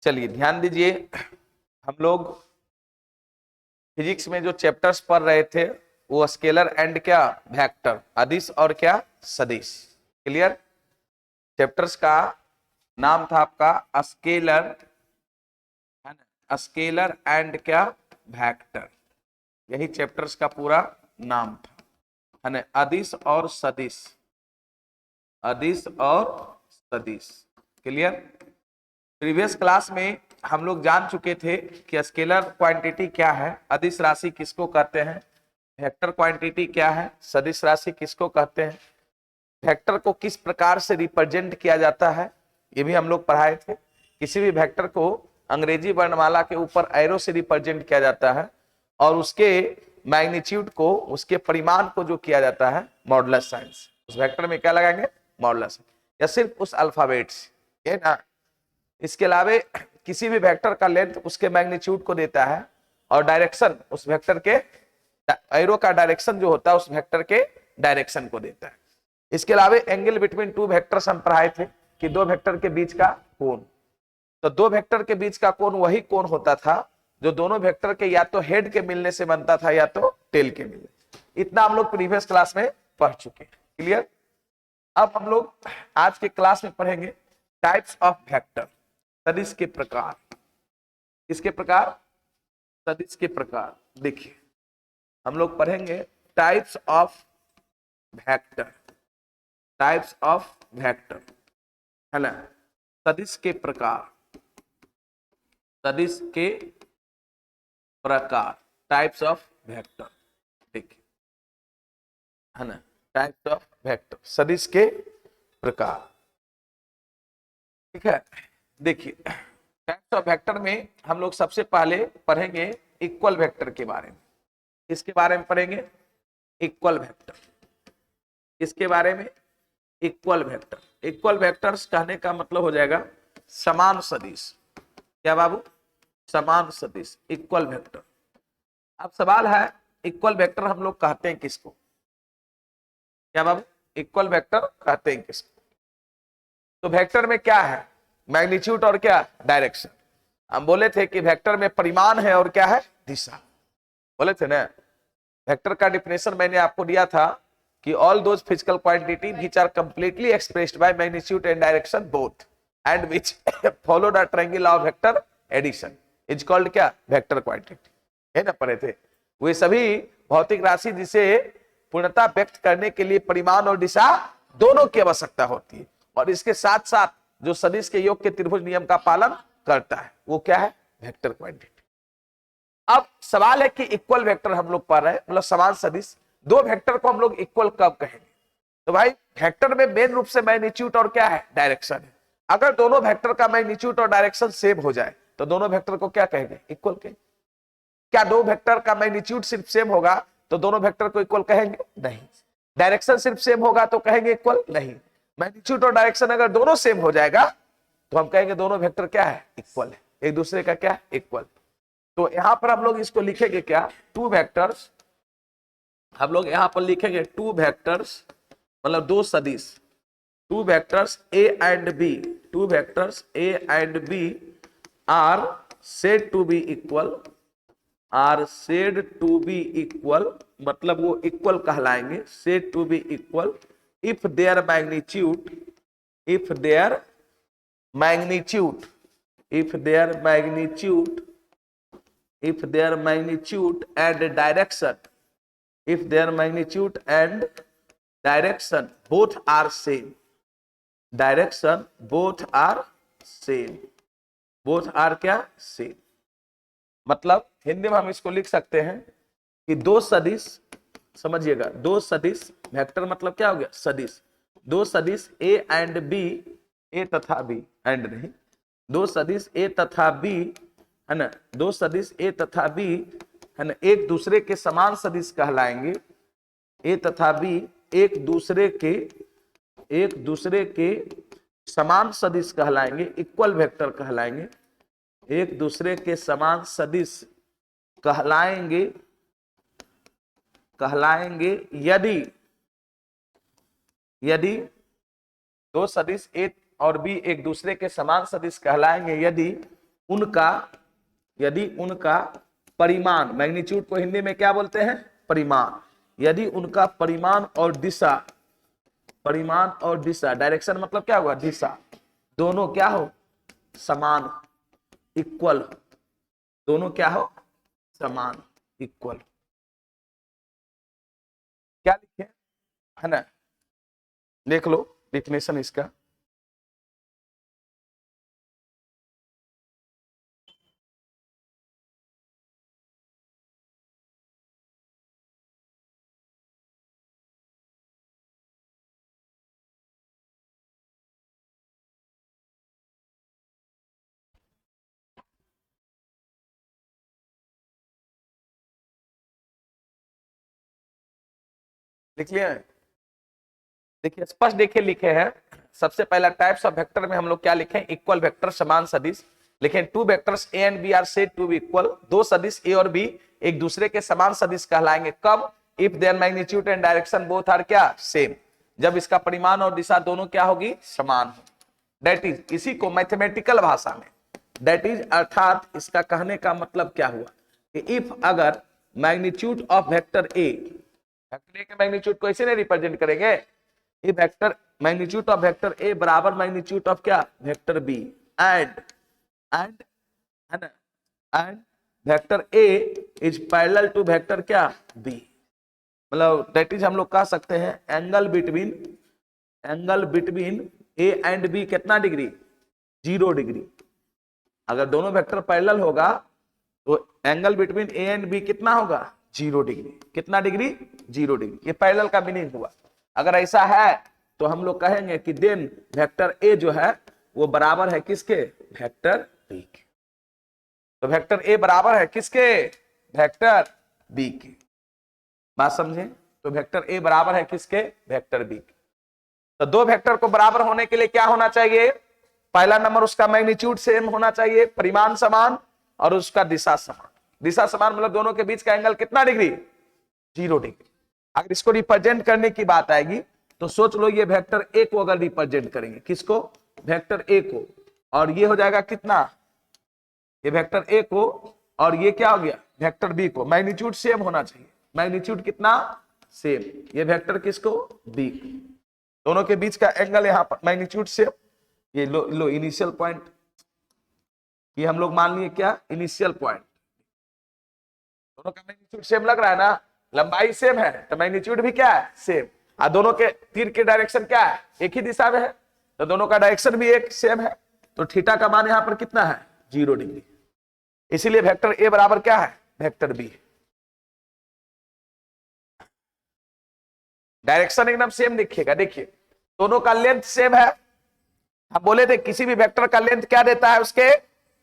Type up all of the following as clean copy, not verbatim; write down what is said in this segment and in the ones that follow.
चलिए ध्यान दीजिए, हम लोग फिजिक्स में जो चैप्टर्स पढ़ रहे थे वो स्केलर एंड क्या वेक्टर, अदिश और क्या सदिश। क्लियर? चैप्टर्स का नाम था आपका स्केलर, है ना, स्केलर एंड क्या वेक्टर, यही चैप्टर्स का पूरा नाम था, है ना, अदिश और सदिश, अदिश और सदिश। क्लियर? प्रीवियस क्लास में हम लोग जान चुके थे कि स्केलर क्वांटिटी क्या है, अदिश राशि किसको कहते हैं, वेक्टर क्वांटिटी क्या है, सदिश राशि किसको कहते हैं, वेक्टर को किस प्रकार से रिप्रेजेंट किया जाता है, ये भी हम लोग पढ़ाए थे। किसी भी वेक्टर को अंग्रेजी वर्णमाला के ऊपर एरो से रिप्रेजेंट किया जाता है और उसके मैग्नीट्यूड को, उसके परिमाण को जो किया जाता है मॉडुलस साइन से। उस वेक्टर में क्या लगाएंगे? मॉडुलस, या सिर्फ उस अल्फाबेट से, ये ना। इसके अलावा किसी भी वेक्टर का लेंथ उसके मैग्नीट्यूड को देता है और डायरेक्शन उस वेक्टर के, एरो का डायरेक्शन जो होता है उस वेक्टर के डायरेक्शन को देता है। इसके अलावा एंगल बिटवीन टू वेक्टर्स हम पढ़ाए थे कि दो वेक्टर के बीच का कोण, तो दो वेक्टर के बीच का कोण वही कोण होता था जो दोनों वेक्टर के या तो हेड के मिलने से बनता था या तो टेल के मिलने। इतना हम लोग प्रीवियस क्लास में पढ़ चुके हैं। क्लियर? अब हम लोग आज के क्लास में पढ़ेंगे टाइप्स ऑफ वेक्टर, सदिश के प्रकार। किसके प्रकार? सदिश के प्रकार। देखिए हम लोग पढ़ेंगे types of vector, types of vector, है ना, सदिश के प्रकार, सदिश के प्रकार, टाइप्स ऑफ वेक्टर। देखिए, है ना, टाइप्स ऑफ वेक्टर, सदिश के प्रकार। ठीक है? देखिए टाइप्स ऑफ वेक्टर में हम लोग सबसे पहले पढ़ेंगे इक्वल वेक्टर के बारे में। इसके बारे में पढ़ेंगे इक्वल वेक्टर। इसके बारे में इक्वल वेक्टर, इक्वल वेक्टर्स कहने का मतलब हो जाएगा समान सदिश। क्या बाबू? समान सदिश, इक्वल वेक्टर। अब सवाल है इक्वल वेक्टर हम लोग कहते हैं किसको? क्या बाबू? इक्वल वेक्टर कहते हैं किसको? तो वेक्टर में क्या है? मैग्नीट्यूड और क्या डायरेक्शन। हम बोले थे कि वेक्टर में परिमाण है और क्या है? दिशा। बोले थे ना, वेक्टर का डिफिनेशन मैंने आपको दिया था कि all those physical quantity which are completely expressed by magnitude and direction both and which follow the triangle of vector addition is called क्या? Vector quantity. है ना, पढ़े थे। वे सभी भौतिक राशि जिसे पूर्णता व्यक्त करने के लिए परिमाण और दिशा दोनों की आवश्यकता होती है और इसके साथ साथ जो सदिश के योग के त्रिभुज नियम का पालन करता है वो क्या है? Vector quantity. अब सवाल है कि इक्वल वेक्टर हम लोग पढ़ रहे हैं, मतलब समान सदिश, दो वेक्टर को हम लोग इक्वल कब कहेंगे? तो भाई वेक्टर में मेन रूप से मैग्नीट्यूड और क्या है? डायरेक्शन है। अगर दोनों वेक्टर का मैग्नीट्यूड और डायरेक्शन सेम हो जाए तो दोनों वेक्टर को क्या कहेंगे? इक्वल कहेंगे। क्या दो वेक्टर का मैग्नीट्यूड सिर्फ सेम होगा तो दोनों वेक्टर को इक्वल कहेंगे? नहीं। डायरेक्शन सिर्फ सेम होगा तो कहेंगे इक्वल? नहीं। मैग्नीट्यूड और डायरेक्शन अगर दोनों सेम हो जाएगा तो हम कहेंगे दोनों वेक्टर क्या है? इक्वल है, एक दूसरे का क्या? इक्वल। तो यहां पर हम लोग इसको लिखेंगे क्या? Two vectors. हम लोग यहां पर लिखेंगे टू वेक्टर्स, मतलब दो सदिश, two vectors A and B, two vectors A and B are said to be equal, are said to be equal, मतलब वो इक्वल कहलाएंगे, said to be equal if there magnitude, if there magnitude, if there magnitude, if their magnitude and direction, if their magnitude and direction both are same, direction both are same, both are क्या? same। मतलब हिंदी में हम इसको लिख सकते हैं कि दो सदिश, समझिएगा, दो सदिश, वेक्टर मतलब क्या हो गया? सदिश। दो सदिश ए एंड बी, ए तथा बी, एंड नहीं, दो सदिश ए तथा बी, है ना, दो सदिश ए तथा बी, है ना, एक दूसरे के समान सदिश कहलाएंगे। ए तथा बी एक दूसरे के समान सदिश कहलाएंगे, इक्वल वेक्टर कहलाएंगे, एक दूसरे के समान सदिश कहलाएंगे, कहलाएंगे यदि, यदि दो सदिश ए और बी एक दूसरे के समान सदिश कहलाएंगे यदि उनका, यदि उनका परिमाण, मैग्नीट्यूड को हिंदी में क्या बोलते हैं? परिमाण। यदि उनका परिमाण और दिशा, परिमाण और दिशा, डायरेक्शन मतलब क्या हुआ? दिशा, दोनों क्या हो? समान, इक्वल, दोनों क्या हो? समान, इक्वल। क्या लिखे है ना? देख लो डिफिनेशन इसका। लिख लिया है? देखिए स्पष्ट देखिए लिखे हैं। सबसे पहला टाइप्स ऑफ वेक्टर में हम लोग क्या लिखे? इक्वल वेक्टर, समान सदिश। लिखें two vectors A and B are said to be equal, दो सदिश ए और बी एक दूसरे के समान सदिश कहलाएंगे कब? If there magnitude and direction both are क्या? सेम। जब इसका परिमाण और दिशा दोनों क्या होगी? समान हो। दैट इज, इसी को मैथमेटिकल भाषा में दैट इज अर्थात इसका कहने का मतलब क्या हुआ कि इफ, अगर magnitude of vector A, vector A के मैग्नीट्यूड को ऐसे नहीं रिप्रेजेंट करेंगे, ये vector magnitude of vector A बराबर मैग्नीट्यूड ऑफ क्या? वेक्टर बी, एंड है ना, and vector A is parallel to vector क्या? बी। मतलब दैट इज हम लोग कह सकते हैं angle between A and B कितना डिग्री? 0 डिग्री। अगर दोनों वेक्टर पैरेलल होगा तो angle between A and B कितना होगा? 0 डिग्री। कितना डिग्री? 0 डिग्री। ये पैरेलल का मीनिंग हुआ। अगर ऐसा है तो हम लोग कहेंगे कि देन वेक्टर ए जो है वो बराबर है किसके? वेक्टर बी के। तो वेक्टर ए बराबर है किसके? वेक्टर बी के। बात समझे? तो वेक्टर ए बराबर है किसके? वेक्टर बी के। तो दो वेक्टर को बराबर होने के लिए क्या होना चाहिए? पहला नंबर उसका मैग्नीट्यूड सेम होना चाहिए, परिमाण समान, और उसका दिशा समान। दिशा समान मतलब दोनों के बीच का एंगल कितना डिग्री? 0 डिग्री। अगर इसको रिप्रेजेंट करने की बात आएगी तो सोच लो, ये वेक्टर ए को अगर रिप्रेजेंट करेंगे, किसको? वेक्टर ए को, और ये हो जाएगा कितना? ये वेक्टर ए को, और ये क्या हो गया? वेक्टर बी को। मैग्नीट्यूड सेम होना चाहिए, मैग्नीट्यूड कितना? सेम। ये वेक्टर किसको? बी को। दोनों के बीच का एंगल यहां पर मैग्नीट्यूड सेम। ये लो इनिशियल पॉइंट, ये हम लोग मान लिए क्या? Initial point. दोनों का मैग्नीट्यूड सेम लग रहा है ना? लंबाई सेम है तो मैग्नीट्यूड भी क्या है? सेम। और दोनों के तीर के डायरेक्शन क्या है? एक ही दिशा में है, तो दोनों का डायरेक्शन भी एक सेम है। तो थीटा का मान यहां पर कितना है? 0 डिग्री। इसीलिए वेक्टर ए बराबर क्या है? Vector B. डायरेक्शन एकदम सेम दिखेगा। देखिए दोनों का लेंथ सेम है। हम बोले थे किसी भी वेक्टर का लेंथ क्या देता है? उसके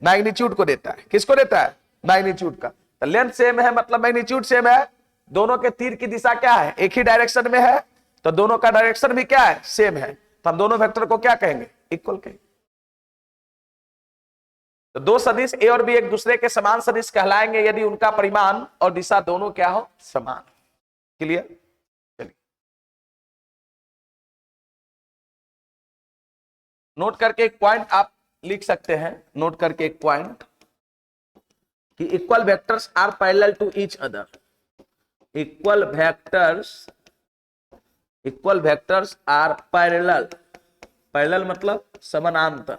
मैग्नीट्यूड को देता है। किसको देता है? मैग्नीट्यूड का। तो लेंथ सेम है मतलब मैग्नीट्यूड सेम है। दोनों के तीर की दिशा क्या है? एक ही डायरेक्शन में है, तो दोनों का डायरेक्शन भी क्या है? सेम है। तो हम दोनों वेक्टर को क्या कहेंगे? इक्वल कहेंगे। तो दो सदिश ए और बी एक दूसरे के समान सदिश कहलाएंगे यदि उनका परिमाण और दिशा दोनों क्या हो? समान। क्लियर? चलिए नोट करके एक पॉइंट आप लिख सकते हैं। नोट करके एक पॉइंट कि equal vectors are parallel to each other. Equal vectors are parallel. Parallel मतलब समानांतर।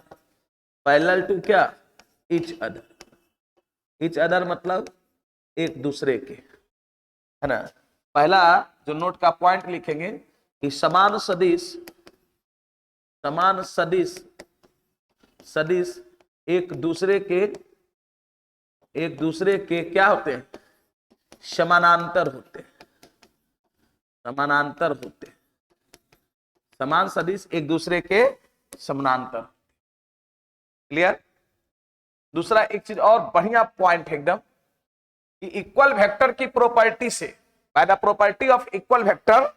पैरेलल टू क्या? Each other. ईच अदर मतलब एक दूसरे के, है ना। पहला जो नोट का पॉइंट लिखेंगे कि समान सदिश एक दूसरे के क्या होते हैं? समानांतर होते हैं। समानांतर होते हैं। समान सदिश एक दूसरे के समानांतर। क्लियर? दूसरा एक चीज और बढ़िया पॉइंट है एकदम कि इक्वल वेक्टर की प्रॉपर्टी से, bye the property of equal vector,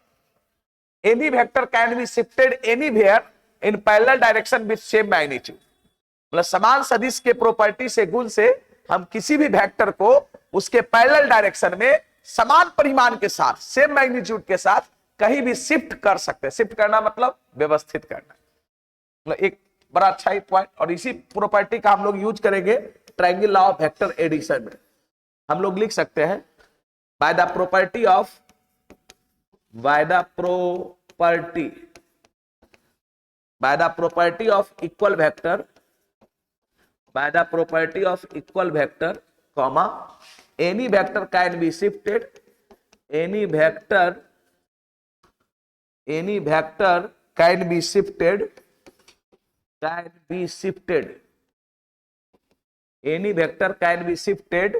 any vector can be shifted anywhere in parallel direction with same magnitude. मतलब समान सदिश के प्रॉपर्टी से, गुण से, हम किसी भी वेक्टर को उसके पैरेलल डायरेक्शन में समान परिमाण के साथ, सेम मैग्नीट्यूड के साथ कहीं भी शिफ्ट कर सकते हैं। शिफ्ट करना मतलब व्यवस्थित करना। मतलब एक बड़ा अच्छा ही पॉइंट, और इसी प्रॉपर्टी का हम लोग यूज करेंगे triangle law of vector addition में। हम लोग लिख सकते हैं by the property of equal vector, by the property of equal vector, comma, any vector can be shifted, any vector can be shifted, any vector can be shifted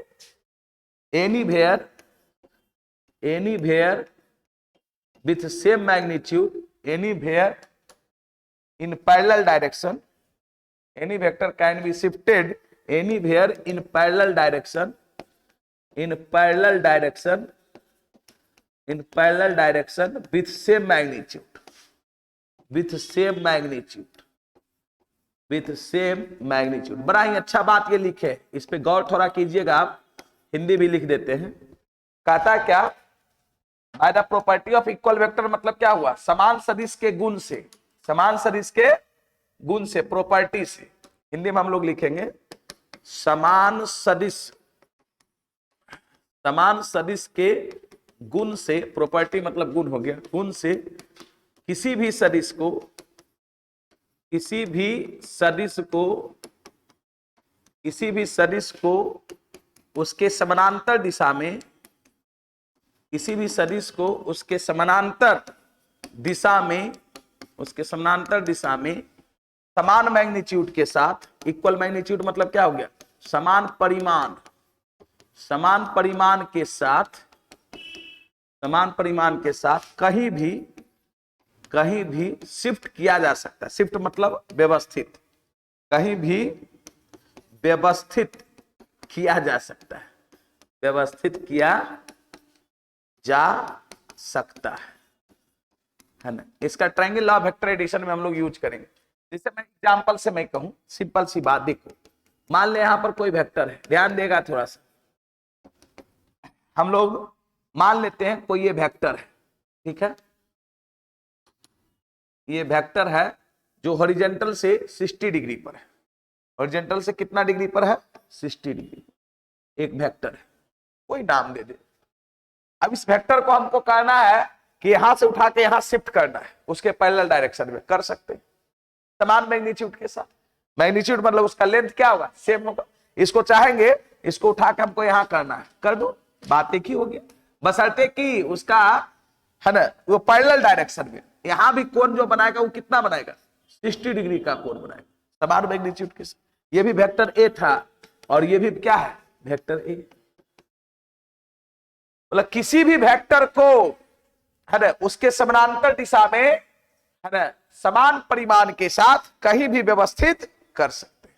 anywhere with same magnitude, anywhere in parallel direction. Any vector can be shifted anywhere in parallel direction with same magnitude. बड़ा ही अच्छा बात ये लिखे, इस पे गौर थोड़ा कीजिएगा आप, हिंदी भी लिख देते हैं। कहता क्या, bye the property of equal vector मतलब क्या हुआ, समान सदिश के गुण से, प्रॉपर्टी से, हिंदी में हम लोग लिखेंगे समान सदिश के गुण से, प्रॉपर्टी मतलब गुण हो गया, गुण से किसी भी सदिश को उसके समानांतर दिशा में, समान मैग्नीट्यूड के साथ, इक्वल मैग्नीट्यूड मतलब क्या हो गया, समान परिमाण के साथ कहीं भी शिफ्ट किया जा सकता है। शिफ्ट मतलब व्यवस्थित, कहीं भी व्यवस्थित किया जा सकता है ना। इसका triangle law of vector addition में हम लोग यूज करेंगे। जैसे मैं एग्जांपल से मैं कहूं, सिंपल सी बात देखो, मान ले यहां पर कोई वेक्टर है, ध्यान देगा थोड़ा सा, हम लोग मान लेते हैं कोई ये वेक्टर है, ठीक है, ये वेक्टर है जो हॉरिजॉन्टल से 60 डिग्री पर है। हॉरिजॉन्टल से कितना डिग्री पर है, 60 डिग्री। एक वेक्टर है, कोई नाम दे दे। अब इस वेक्टर को हमको करना है कि यहां से उठा के यहां शिफ्ट करना है, उसके पैरेलल डायरेक्शन में कर सकते हैं, समान मैग्नीट्यूड के साथ। मैग्नीट्यूड मतलब उसका लेंथ क्या होगा, सेम होगा। इसको चाहेंगे, इसको उठा के हमको यहां करना है, कर दो, बात एक ही हो गया, बशर्ते कि उसका है ना वो पैरेलल डायरेक्शन में। यहां भी कोण जो बनाएगा वो कितना बनाएगा, 60 डिग्री का कोण बनाएगा, समान मैग्नीट्यूड के साथ। ये भी वेक्टर ए था और ये भी क्या है, वेक्टर ए। मतलब किसी भी वेक्टर को है ना उसके समानांतर दिशा में है ना समान परिमाण के साथ कहीं भी व्यवस्थित कर सकते हैं।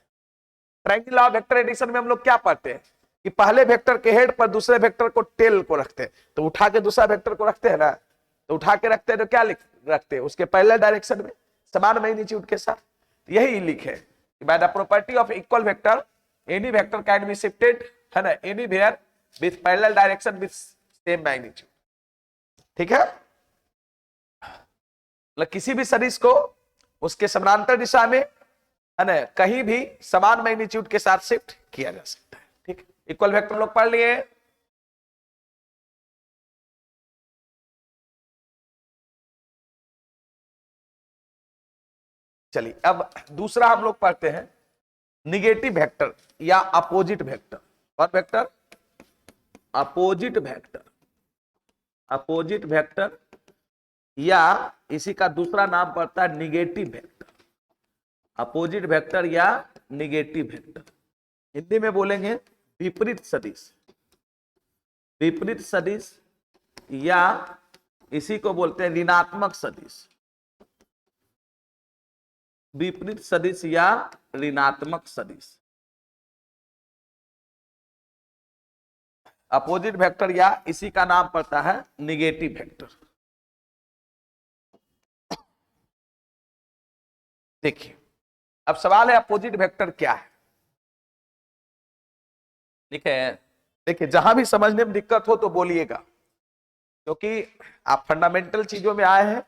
ट्रायंगल ऑफ वेक्टर एडिशन में हम लोग क्या पढ़ते हैं कि पहले वेक्टर के हेड पर दूसरे वेक्टर को टेल को रखते हैं, तो उठा के दूसरा वेक्टर को रखते हैं ना, तो उठा के रखते हैं तो क्या रखते हैं, उसके पैरेलल डायरेक्शन में समान मैग्नीट्यूड के साथ। यही लिखे bye the property of equal vector any vector can be shifted है ना anywhere with parallel direction with same magnitude. ठीक है, मतलब किसी भी सदिश को उसके समानांतर दिशा में है ना कहीं भी समान मैग्नीट्यूड के साथ शिफ्ट किया जा सकता है। ठीक है, इक्वल वेक्टर लोग पढ़ लिए। चलिए अब दूसरा हम लोग पढ़ते हैं निगेटिव वेक्टर या अपोजिट वेक्टर। और vector opposite vector, opposite vector या इसी का दूसरा नाम पड़ता है निगेटिव वेक्टर। अपोजिट वेक्टर या निगेटिव वेक्टर, हिंदी में बोलेंगे विपरीत सदिश। विपरीत सदिश या इसी को बोलते हैं ऋणात्मक सदिश। विपरीत सदिश या ऋणात्मक सदिश। अपोजिट वेक्टर या इसी का नाम पड़ता है निगेटिव वेक्टर। देखिए अब सवाल है अपोजिट वेक्टर क्या है। ठीक है, देखिए जहां भी समझने में दिक्कत हो तो बोलिएगा, क्योंकि आप फंडामेंटल चीजों में आए हैं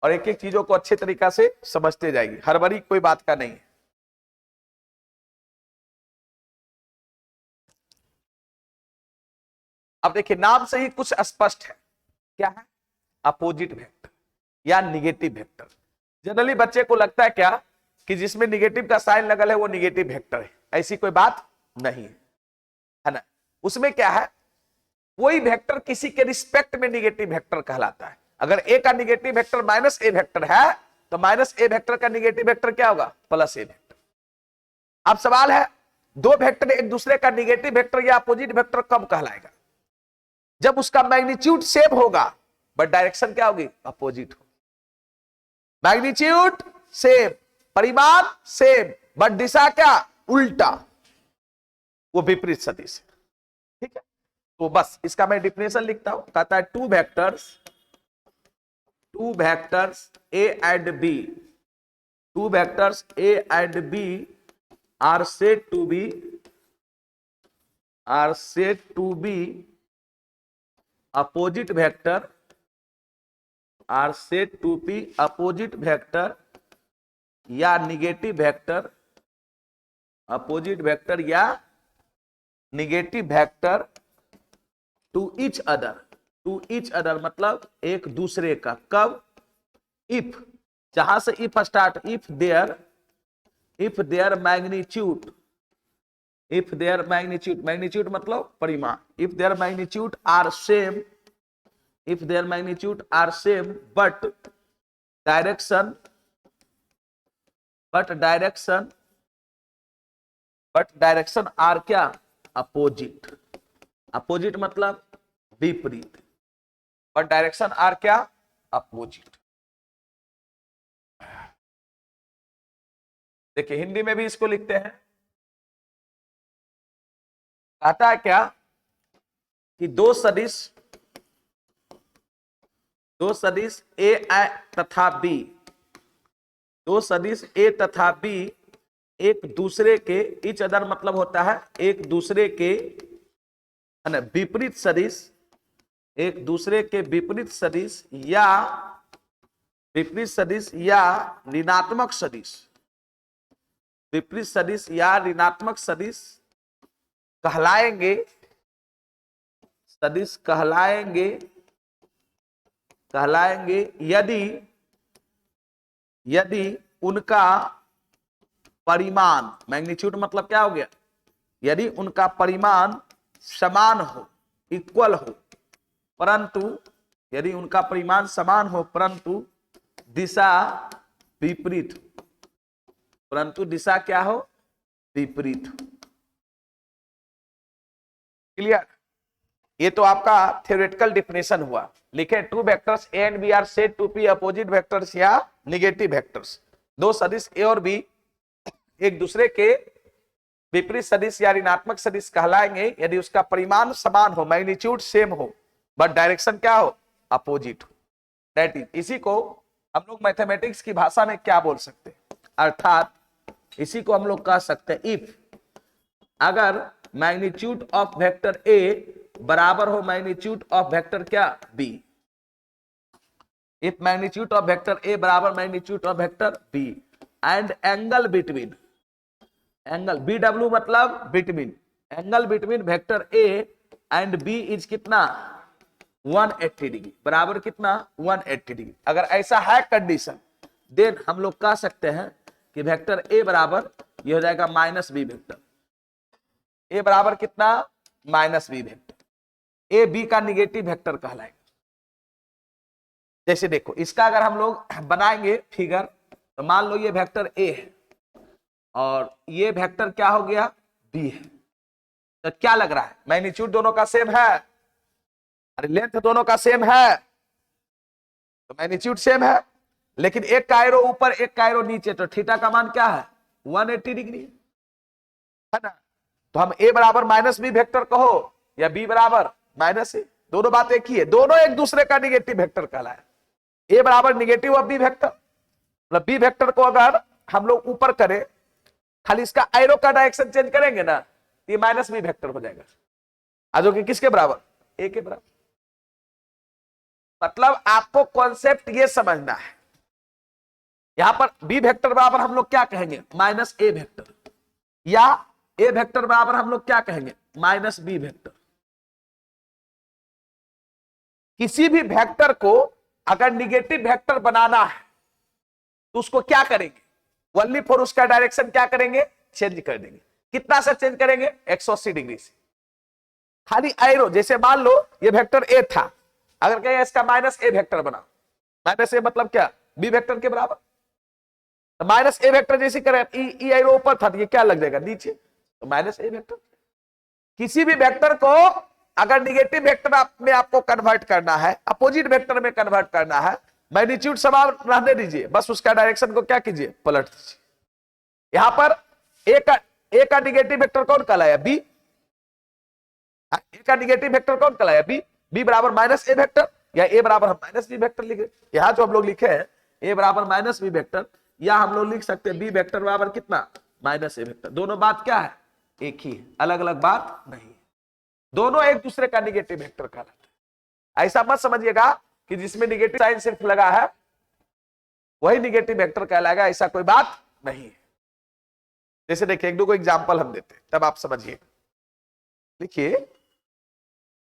और एक एक चीजों को अच्छे तरीका से समझते जाइए, हड़बड़ी कोई बात का नहीं है। अब देखिए नाम से ही कुछ स्पष्ट है, क्या है? अपोजिट वेक्टर या निगेटिव वेक्टर। जनरली बच्चे को लगता है क्या कि जिसमें निगेटिव का साइन लगल है वो निगेटिव वेक्टर है, ऐसी कोई बात नहीं है ना। उसमें क्या है, कोई वेक्टर किसी के रिस्पेक्ट में निगेटिव वेक्टर कहलाता है। अगर ए का निगेटिव वेक्टर माइनस ए वेक्टर है तो माइनस ए वेक्टर का निगेटिव वेक्टर क्या होगा? प्लस ए वेक्टर। अब सवाल है, दो वेक्टर एक दूसरे का निगेटिव वेक्टर या अपोजिट वेक्टर कब कहलाएगा? जब उसका मैग्नीट्यूड सेम होगा बट डायरेक्शन क्या होगी? अपोजिट होगी। मैग्नीट्यूड सेम, परिमाण सेम, बट दिशा क्या? उल्टा, वो विपरीत सदिश है। ठीक है, तो बस इसका मैं डिफिनेशन लिखता हूं। कहता है two vectors A and B, two vectors A and B are said to be opposite vector, are said to be opposite vector या निगेटिव वेक्टर, अपोजिट वेक्टर या negative vector to each other मतलब एक दूसरे का। कब? If, जहां से if start, if there magnitude, magnitude मतलब परिमाण, if there magnitude are same, but direction are क्या? अपोजिट, अपोजिट मतलब विपरीत, बट डायरेक्शन आर क्या? अपोजिट। देखिए हिंदी में भी इसको लिखते हैं, कहता है क्या कि दो सदिश ए तथा बी, दो सदिश ए तथा बी एक दूसरे के, इच अदर मतलब होता है एक दूसरे के विपरीत सदिश, एक दूसरे के विपरीत सदिश या ऋणात्मक सदिश, विपरीत सदिश या ऋणात्मक सदिश कहलाएंगे, सदिश कहलाएंगे यदि उनका परिमाण, मैग्नीट्यूड मतलब क्या हो गया? यदि उनका परिमाण समान हो, इक्वल हो, परंतु यदि उनका परिमाण समान हो परंतु दिशा विपरीत हो, परंतु दिशा क्या हो? विपरीत हो। क्लियर? ये तो आपका थ्योरेटिकल डिफिनेशन हुआ। लिखे two vectors A and B are said to be opposite vectors या निगेटिव वेक्टर्स। दो सदिश ए और बी एक दूसरे के विपरीत सदिश या ऋणात्मक सदिश कहलाएंगे यदि उसका परिमाण समान हो, मैग्नीट्यूड सेम हो, बट डायरेक्शन क्या हो? अपोजिट हो। दैट इज, इसी को हम लोग मैथमेटिक्स की भाषा में क्या बोल सकते हैं? अर्थात इसी को हम लोग कह सकते हैं इफ, अगर मैग्नीट्यूड ऑफ वेक्टर ए बराबर हो मैग्नीट्यूड ऑफ वेक्टर क्या? B, if magnitude of vector A बराबर magnitude of vector B and angle between, angle BW मतलब between, angle between vector A and B is कितना? 180 degree, बराबर कितना? 180 degree. अगर ऐसा है कंडीशन देन हम लोग कह सकते हैं कि वेक्टर ए बराबर ये हो जाएगा माइनस बी वेक्टर, ए बराबर कितना? Minus B vector, A B का निगेटिव वेक्टर कहलाएगा। जैसे देखो इसका अगर हम लोग बनाएंगे फिगर तो मान लो ये वेक्टर ए है और ये वेक्टर क्या हो गया? बी है, तो क्या लग रहा है? मैग्नीट्यूड दोनों का सेम है, अरे लेंथ दोनों का सेम है, तो मैग्नीट्यूड सेम है, लेकिन एक का एरो ऊपर एक का एरो नीचे, तो थीटा का मान क्या है? 180 डिग्री है ना। तो हम ए बराबर माइनस बी वेक्टर कहो या बी बराबर माइनस ए, दोनों बात एक ही है, दोनों एक दूसरे का निगेटिव वेक्टर कहलाए। ए बराबर निगेटिव ऑफ बी वेक्टर, मतलब बी वेक्टर को अगर हम लोग ऊपर करें, खाली इसका एरो का डायरेक्शन चेंज करेंगे ना, ये माइनस बी वेक्टर हो जाएगा, जो कि किसके बराबर? ए के बराबर। मतलब आपको कॉन्सेप्ट ये समझना है, यहां पर बी वेक्टर बराबर हम लोग क्या कहेंगे? माइनस ए वेक्टर, या ए वेक्टर बराबर हम लोग क्या कहेंगे? Minus B vector. किसी भी वेक्टर को अगर निगेटिव वेक्टर बनाना है तो उसको क्या करेंगे, ओनली फॉर उसका डायरेक्शन क्या करेंगे, चेंज कर देंगे। कितना से चेंज करेंगे, 180 डिग्री से। खाली एरो, जैसे मान लो ये वेक्टर ए था, अगर कहें इसका माइनस ए वेक्टर बनाओ, माइनस ए मतलब क्या, बी वेक्टर के बराबर। तो माइनस ए वेक्टर जैसे करें, ई एरो ऊपर था तो ये क्या लग जाएगा, नीचे, तो माइनस ए वेक्टर। किसी भी वेक्टर को अगर निगेटिव वेक्टर में आपको कन्वर्ट करना है, अपोजिट वेक्टर में कन्वर्ट करना है, मैग्नीट्यूड समान रहने दीजिए, बस उसका डायरेक्शन को क्या कीजिए, पलट दीजिए। यहां पर ए का निगेटिव वेक्टर कौन कहलाया, बी। ए का निगेटिव वेक्टर कौन कहलाया, बी। बी बराबर माइनस ए वेक्टर, या ए बराबर हम माइनस बी वेक्टर लिखे। यहां जो हम लोग लिखे हैं ए बराबर माइनस बी वेक्टर, या हम लोग लिख सकते हैं बी वेक्टर बराबर कितना, माइनस ए वेक्टर। दोनों बात क्या है, एक ही है, अलग अलग बात नहीं है। दोनों एक दूसरे का निगेटिव वेक्टर कहलाता है। ऐसा मत समझिएगा कि जिसमें निगेटिव साइन सिर्फ लगा है वही निगेटिव वेक्टर कहलाएगा, ऐसा कोई बात नहीं है। जैसे देखिए एक दो को एग्जांपल हम देते हैं तब आप समझिए। लिखिए,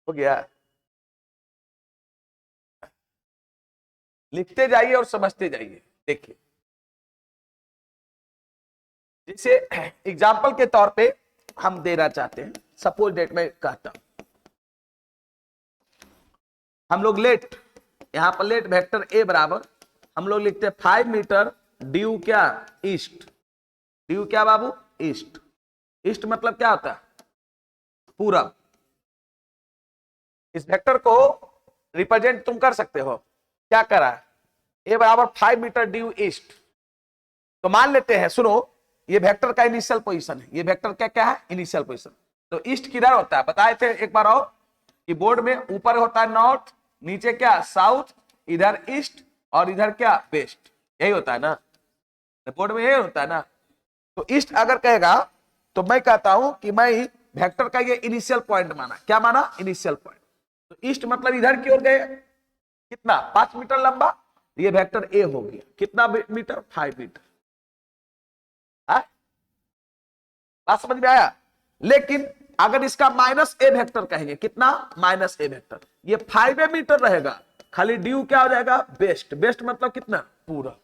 हो गया, लिखते जाइए और समझते जाइए। देखिए जैसे एग्जांपल के तौर पे हम देना चाहते हैं, सपोज डेट में कहता हूं हम लोग लेट, यहां पर लेट वेक्टर ए बराबर हम लोग लिखते हैं 5 मीटर ड्यू क्या, ईस्ट। ड्यू क्या बाबू, ईस्ट। ईस्ट मतलब क्या होता है, पूरब। इस वेक्टर को रिप्रेजेंट तुम कर सकते हो, क्या करा है, ए बराबर 5 मीटर ड्यू ईस्ट। तो मान लेते हैं, सुनो, ये वेक्टर का इनिशियल पोजीशन है, ये वेक्टर क्या क्या है, इनिशियल पोजीशन। तो ईस्ट किधर होता है, बताए थे एक बार और कि बोर्ड में ऊपर होता है नॉर्थ, नीचे क्या साउथ, इधर ईस्ट और इधर क्या वेस्ट, यही होता है ना, बोर्ड में यही होता है ना। तो ईस्ट अगर कहेगा तो मैं कहता हूं कि मैं वेक्टर का ये इनिशियल पॉइंट माना, क्या माना, इनिशियल पॉइंट। तो ईस्ट मतलब इधर की ओर गए, कितना, 5 मीटर लंबा, ये वेक्टर ए हो गया, कितना मीटर, 5 मीटर। बात समझ में आया। लेकिन अगर इसका माइनस ए वेक्टर कहेंगे, कितना, माइनस ए वेक्टर, ये 5 मीटर रहेगा, खाली ड्यू क्या हो जाएगा, बेस्ट। बेस्ट मतलब कितना, पूरा।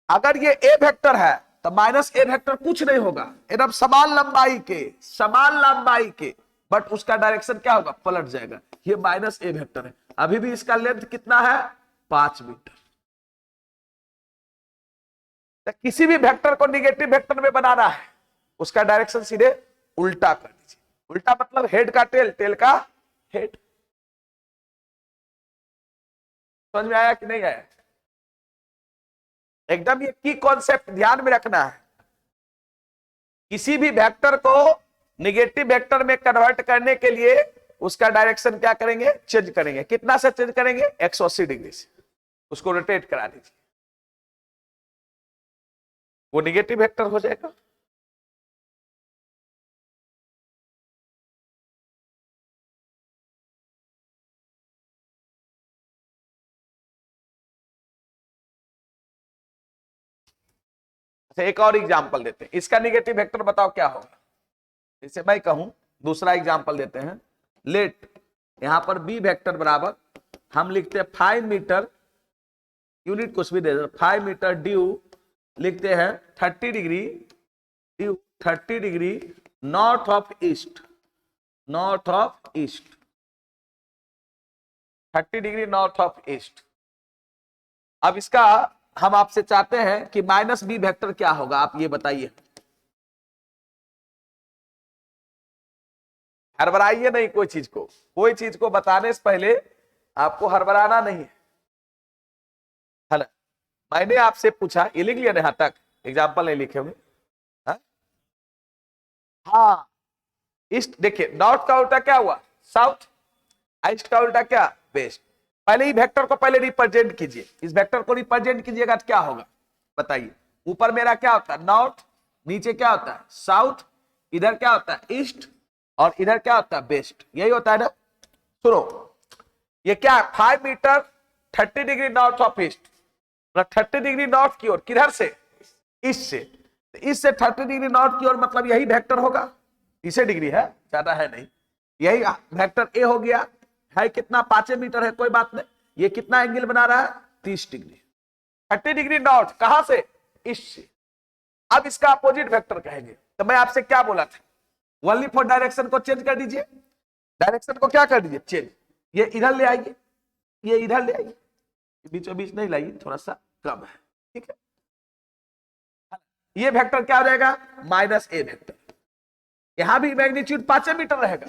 अगर ये ए वेक्टर है तो माइनस ए वेक्टर कुछ नहीं होगा, एकदम समान लंबाई के, समान लंबाई के, बट उसका डायरेक्शन क्या होगा, पलट जाएगा। ये माइनस ए वेक्टर है, अभी भी इसका लेंथ कितना है, 5 मीटर। तो किसी भी वेक्टर को निगेटिव वेक्टर में बनाना है, उसका डायरेक्शन सीधे उल्टा कर दीजिए। उल्टा मतलब हेड का टेल, टेल का हेड। समझ में आया कि नहीं आया, एकदम ये की कॉन्सेप्ट ध्यान में रखना है। किसी भी वेक्टर को निगेटिव वेक्टर में कन्वर्ट करने के लिए उसका डायरेक्शन क्या करेंगे, चेंज करेंगे। कितना से चेंज करेंगे, 180 डिग्री से, उसको रोटेट करा दीजिए, वो निगेटिव वेक्टर हो जाएगा। एक और एग्जांपल देते हैं, इसका निगेटिव वेक्टर बताओ क्या होगा। जैसे मैं कहूं, दूसरा एग्जांपल देते हैं, लेट यहां पर बी वेक्टर बराबर हम लिखते हैं 5 मीटर, यूनिट कुछ भी दे दो, 5 मीटर ड्यू लिखते हैं 30 degree, due 30 degree north of east, north of east, 30 degree north of east. अब इसका हम आपसे चाहते हैं कि माइनस बी वेक्टर क्या होगा, आप ये बताइए। हड़बड़ाइए नहीं कोई चीज को, कोई चीज को बताने से पहले आपको हड़बड़ाना नहीं है ना। मैंने आपसे पूछा, ये लिख लिया ना, यहां तक एग्जाम्पल नहीं लिखे हुए, हाँ ईस्ट। देखिए नॉर्थ का उल्टा क्या हुआ, साउथ, ईस्ट का उल्टा क्या, वेस्ट। पहले ही वेक्टर को पहले रिप्रेजेंट कीजिए, इस वेक्टर को रिप्रेजेंट कीजिएगा तो क्या होगा बताइए। ऊपर मेरा क्या होता है, नॉर्थ, नीचे क्या होता है, साउथ, इधर क्या होता है, ईस्ट, और इधर क्या होता है, वेस्ट, यही होता है ना। सुनो, ये क्या है, 5 metre 30 degree north of east, 30 degree north की ओर, किधर से, ईस्ट से। ईस्ट से 30 डिग्री नॉर्थ की ओर मतलब यही वेक्टर होगा, 30 डिग्री है, ज्यादा है नहीं, यही वेक्टर ए हो गया। है कितना 5 मीटर है, कोई बात नहीं, ये कितना एंगल बना रहा है 30 डिग्री, 30 डिग्री नॉर्थ, कहां से, ईस्ट से। अब इसका अपोजिट वेक्टर कहेंगे। तो मैं आपसे क्या बोला था, ओनली फॉर डायरेक्शन को चेंज कर दीजिए, डायरेक्शन को क्या कर दीजिए चेंज, ये इधर ले आइए, ये इधर ले आइए, बीचों बीच नहीं लाइए, थोड़ा सा कम है, ठीक है। ये वेक्टर क्या हो जाएगा, माइनस ए वेक्टर। यहां भी मैग्नीट्यूड 5 मीटर रहेगा,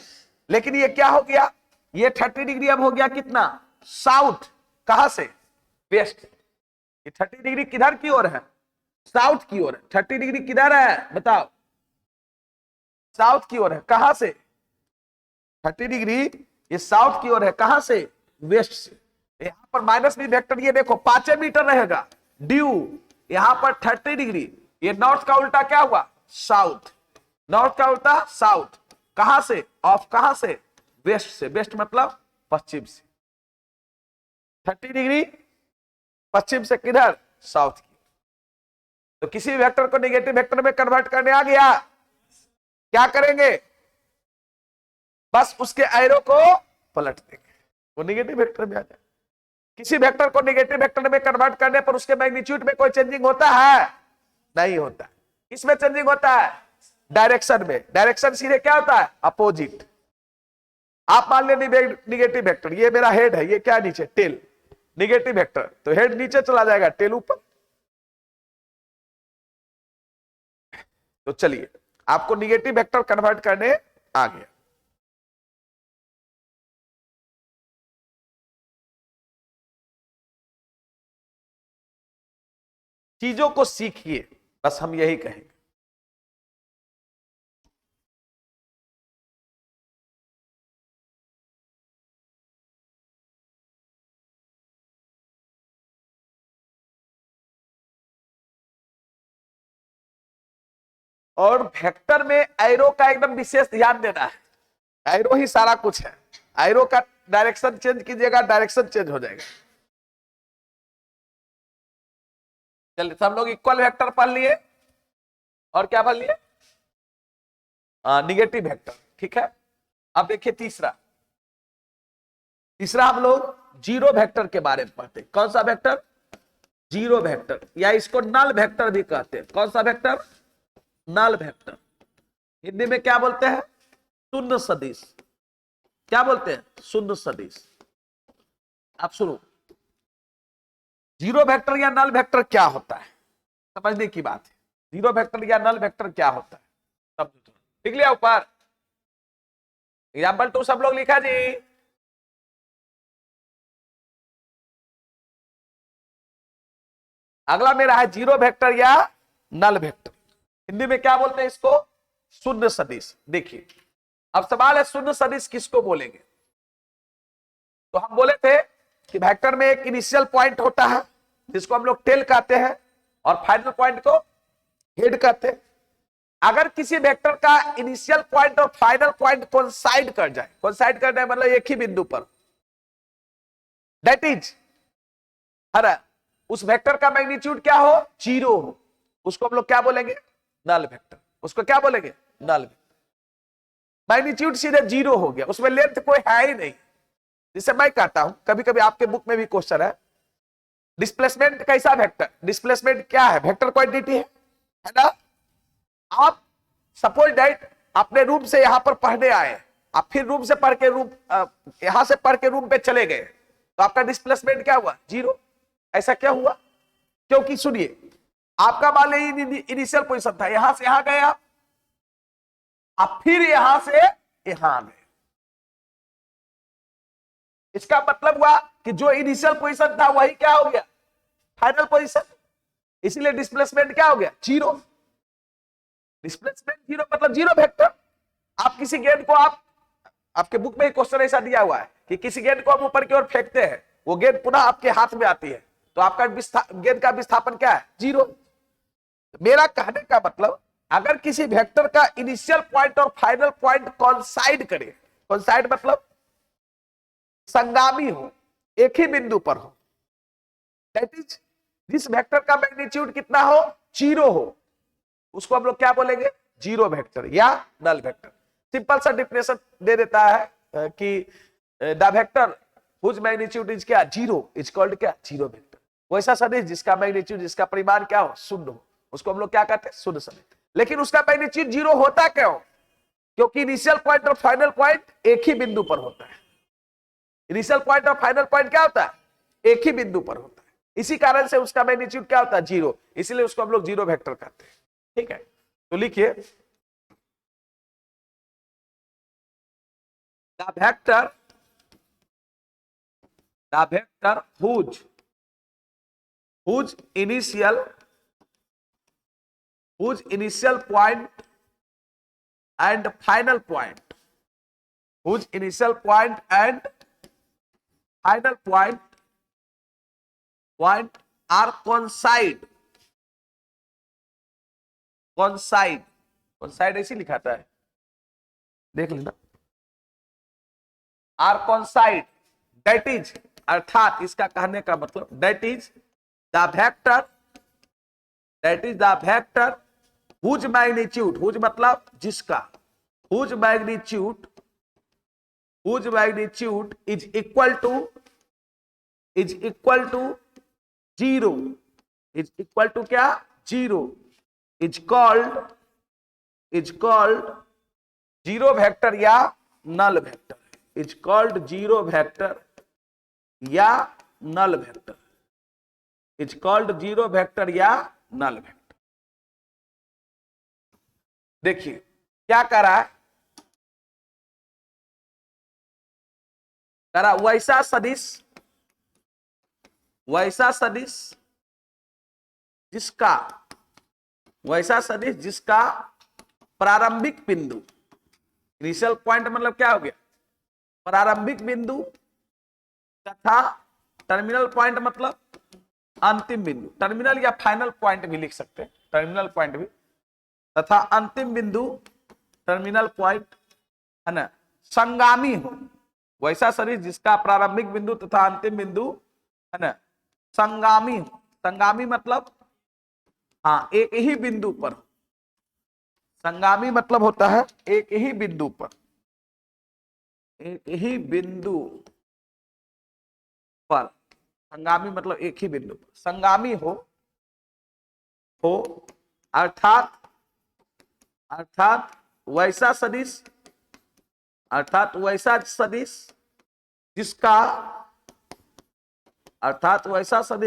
लेकिन ये क्या हो गया, ये 30 डिग्री अब हो गया कितना, साउथ, कहां से, वेस्ट। ये 30 डिग्री किधर की ओर है, साउथ की ओर है। 30 डिग्री किधर है बताओ, साउथ की ओर है, कहां से, 30 डिग्री ये साउथ की ओर है, कहां से, वेस्ट से। यहां पर माइनस बी वेक्टर, ये देखो 5 मीटर रहेगा, ड्यू यहां पर 30 डिग्री, ये नॉर्थ का उल्टा क्या हुआ, साउथ, नॉर्थ का उल्टा साउथ, कहां से, ऑफ कहां से, वेस्ट से, वेस्ट मतलब पश्चिम से। 30 डिग्री पश्चिम से किधर, साउथ की। तो किसी वेक्टर को नेगेटिव वेक्टर में कन्वर्ट करने आ गया, क्या करेंगे, बस उसके एरो को पलट देंगे, वो नेगेटिव वेक्टर में आ जाए। किसी वेक्टर को नेगेटिव वेक्टर में कन्वर्ट करने पर उसके मैग्नीट्यूड में कोई चेंजिंग होता है, नहीं होता। इसमें चेंजिंग होता है डायरेक्शन में, डायरेक्शन सीधे क्या होता है, अपोजिट। आप मान ले निगेटिव वेक्टर, ये मेरा हेड है, ये क्या नीचे, टेल, निगेटिव वेक्टर, तो हेड नीचे चला जाएगा, टेल ऊपर। तो चलिए आपको निगेटिव वेक्टर कन्वर्ट करने आ गया। चीजों को सीखिए, बस हम यही कहेंगे। और वेक्टर में एरो का एकदम विशेष ध्यान देना है, एरो ही सारा कुछ है, एरो का डायरेक्शन चेंज कीजिएगा, डायरेक्शन चेंज हो जाएगा। चलिए सब लोग इक्वल वेक्टर पढ़ लिए, और क्या पढ़ लिए, निगेटिव वेक्टर, ठीक है। अब देखिए तीसरा, तीसरा हम लोग जीरो वेक्टर के बारे में पढ़ते हैं। कौन सा वेक्टर, जीरो वेक्टर, या इसको नल वेक्टर भी कहते हैं। कौन सा वेक्टर, नल वेक्टर। हिंदी में क्या बोलते हैं, शून्य सदिश। क्या बोलते हैं, शून्य सदिश। आप सुनो, जीरो वेक्टर या नल वेक्टर क्या होता है, समझने की बात है। जीरो वेक्टर या नल वेक्टर क्या होता है, समझो। लिख लिया ऊपर, एग्जाम्पल 2 सब लोग लिखा जी। अगला मेरा है जीरो वेक्टर या नल वेक्टर। हिंदी में क्या बोलते हैं इसको, शून्य सदिश। देखिए अब सवाल है शून्य सदिश किसको बोलेंगे। तो हम बोले थे कि वेक्टर में एक इनिशियल पॉइंट होता है जिसको हम लोग टेल कहते हैं, और फाइनल पॉइंट को हेड कहते हैं। अगर किसी वेक्टर का इनिशियल पॉइंट और फाइनल पॉइंट कोइंसाइड कर जाए, कोइंसाइड कर जाए मतलब एक ही बिंदु पर, दैट इज उस वेक्टर का मैग्नीट्यूड क्या हो, जीरो हो, उसको हम लोग क्या बोलेंगे, नल वेक्टर। उसको क्या बोलेंगे, नल वेक्टर। मैग्नीट्यूड सीधे जीरो हो गया, उसमें लेंथ कोई है ही नहीं। जिसे मैं कहता हूं, कभी कभी आपके बुक में भी क्वेश्चन है, डिस्प्लेसमेंट कैसा वेक्टर, डिस्प्लेसमेंट क्या है, वेक्टर क्वांटिटी है ना। आप सपोज दैट अपने रूम से यहां पर पढ़ने आए, आप फिर रूम से पढ़ के रूम, यहां से पढ़ के रूम पे चले गए, तो आपका डिस्प्लेसमेंट क्या हुआ, जीरो। ऐसा क्या हुआ, क्योंकि सुनिए, आपका मान लीजिए इनिशियल पोजीशन था, यहां से यहां गए आप फिर यहां से यहां आ गए। इसका मतलब हुआ कि जो इनिशियल पोजीशन था वही क्या हो गया, फाइनल पोजीशन। इसीलिए डिस्प्लेसमेंट क्या हो गया, जीरो। डिस्प्लेसमेंट जीरो मतलब जीरो वेक्टर। आप किसी गेंद को, आपके बुक में क्वेश्चन ऐसा दिया हुआ है कि किसी गेंद को आप ऊपर की ओर फेंकते हैं, वो गेंद पुनः आपके हाथ में आती है, तो आपका गेंद का विस्थापन क्या है, जीरो। मेरा कहने का मतलब, अगर किसी वेक्टर का इनिशियल पॉइंट और फाइनल पॉइंट कोइंसाइड करे, कोइंसाइड मतलब संगामी हो, एक ही बिंदु पर हो, दैट इज जिस वेक्टर का मैग्नीट्यूड कितना हो, जीरो हो, उसको हम लोग क्या बोलेंगे, जीरो वेक्टर या नल वेक्टर। सिंपल सा डिफिनेशन दे देता है कि the vector whose magnitude is क्या, जीरो, इज कॉल्ड क्या, जीरो वेक्टर। वैसा सदिश जिसका मैग्नीट्यूड, जिसका परिमाण क्या हो, शून्य हो, उसको हम लोग क्या कहते हैं, शून्य सदिश। लेकिन उसका मैग्नीट्यूड जीरो होता क्यों, क्योंकि इनिशियल पॉइंट और फाइनल पॉइंट एक ही बिंदु पर होता है। इनिशियल पॉइंट और फाइनल पॉइंट क्या होता है, एक ही बिंदु पर होता है। इसी कारण से उसका मैग्नीट्यूड क्या होता है, जीरो, इसलिए उसको हम लोग जीरो वेक्टर कहते हैं। ठीक है, तो लिखिए the vector whose initial point and final point, whose initial point and final point are coincide ऐसे लिखाता है, देख लेना, आर कॉन्साइड, दैट इज, अर्थात इसका कहने का मतलब, that is the vector whose magnitude, whose मतलब जिसका, whose magnitude is equal to zero, is equal to क्या, zero, is called zero vector या null vector, is called zero vector या null vector, is called zero vector या null vector. देखिए क्या करा है, करा वैसा सदिश जिसका प्रारंभिक बिंदु, इनिशियल पॉइंट मतलब क्या हो गया, प्रारंभिक बिंदु, तथा टर्मिनल पॉइंट मतलब अंतिम बिंदु, टर्मिनल या फाइनल पॉइंट भी लिख सकते हैं, टर्मिनल पॉइंट भी, तथा अंतिम बिंदु, टर्मिनल पॉइंट है ना, संगामी हो, वैसा सदिश जिसका प्रारंभिक बिंदु तथा अंतिम बिंदु है ना संगामी हो। संगामी मतलब हाँ एक ही बिंदु पर, संगामी मतलब होता है एक ही बिंदु पर, एक ही बिंदु पर, संगामी मतलब एक ही बिंदु पर संगामी हो अर्थात वैसा सदिश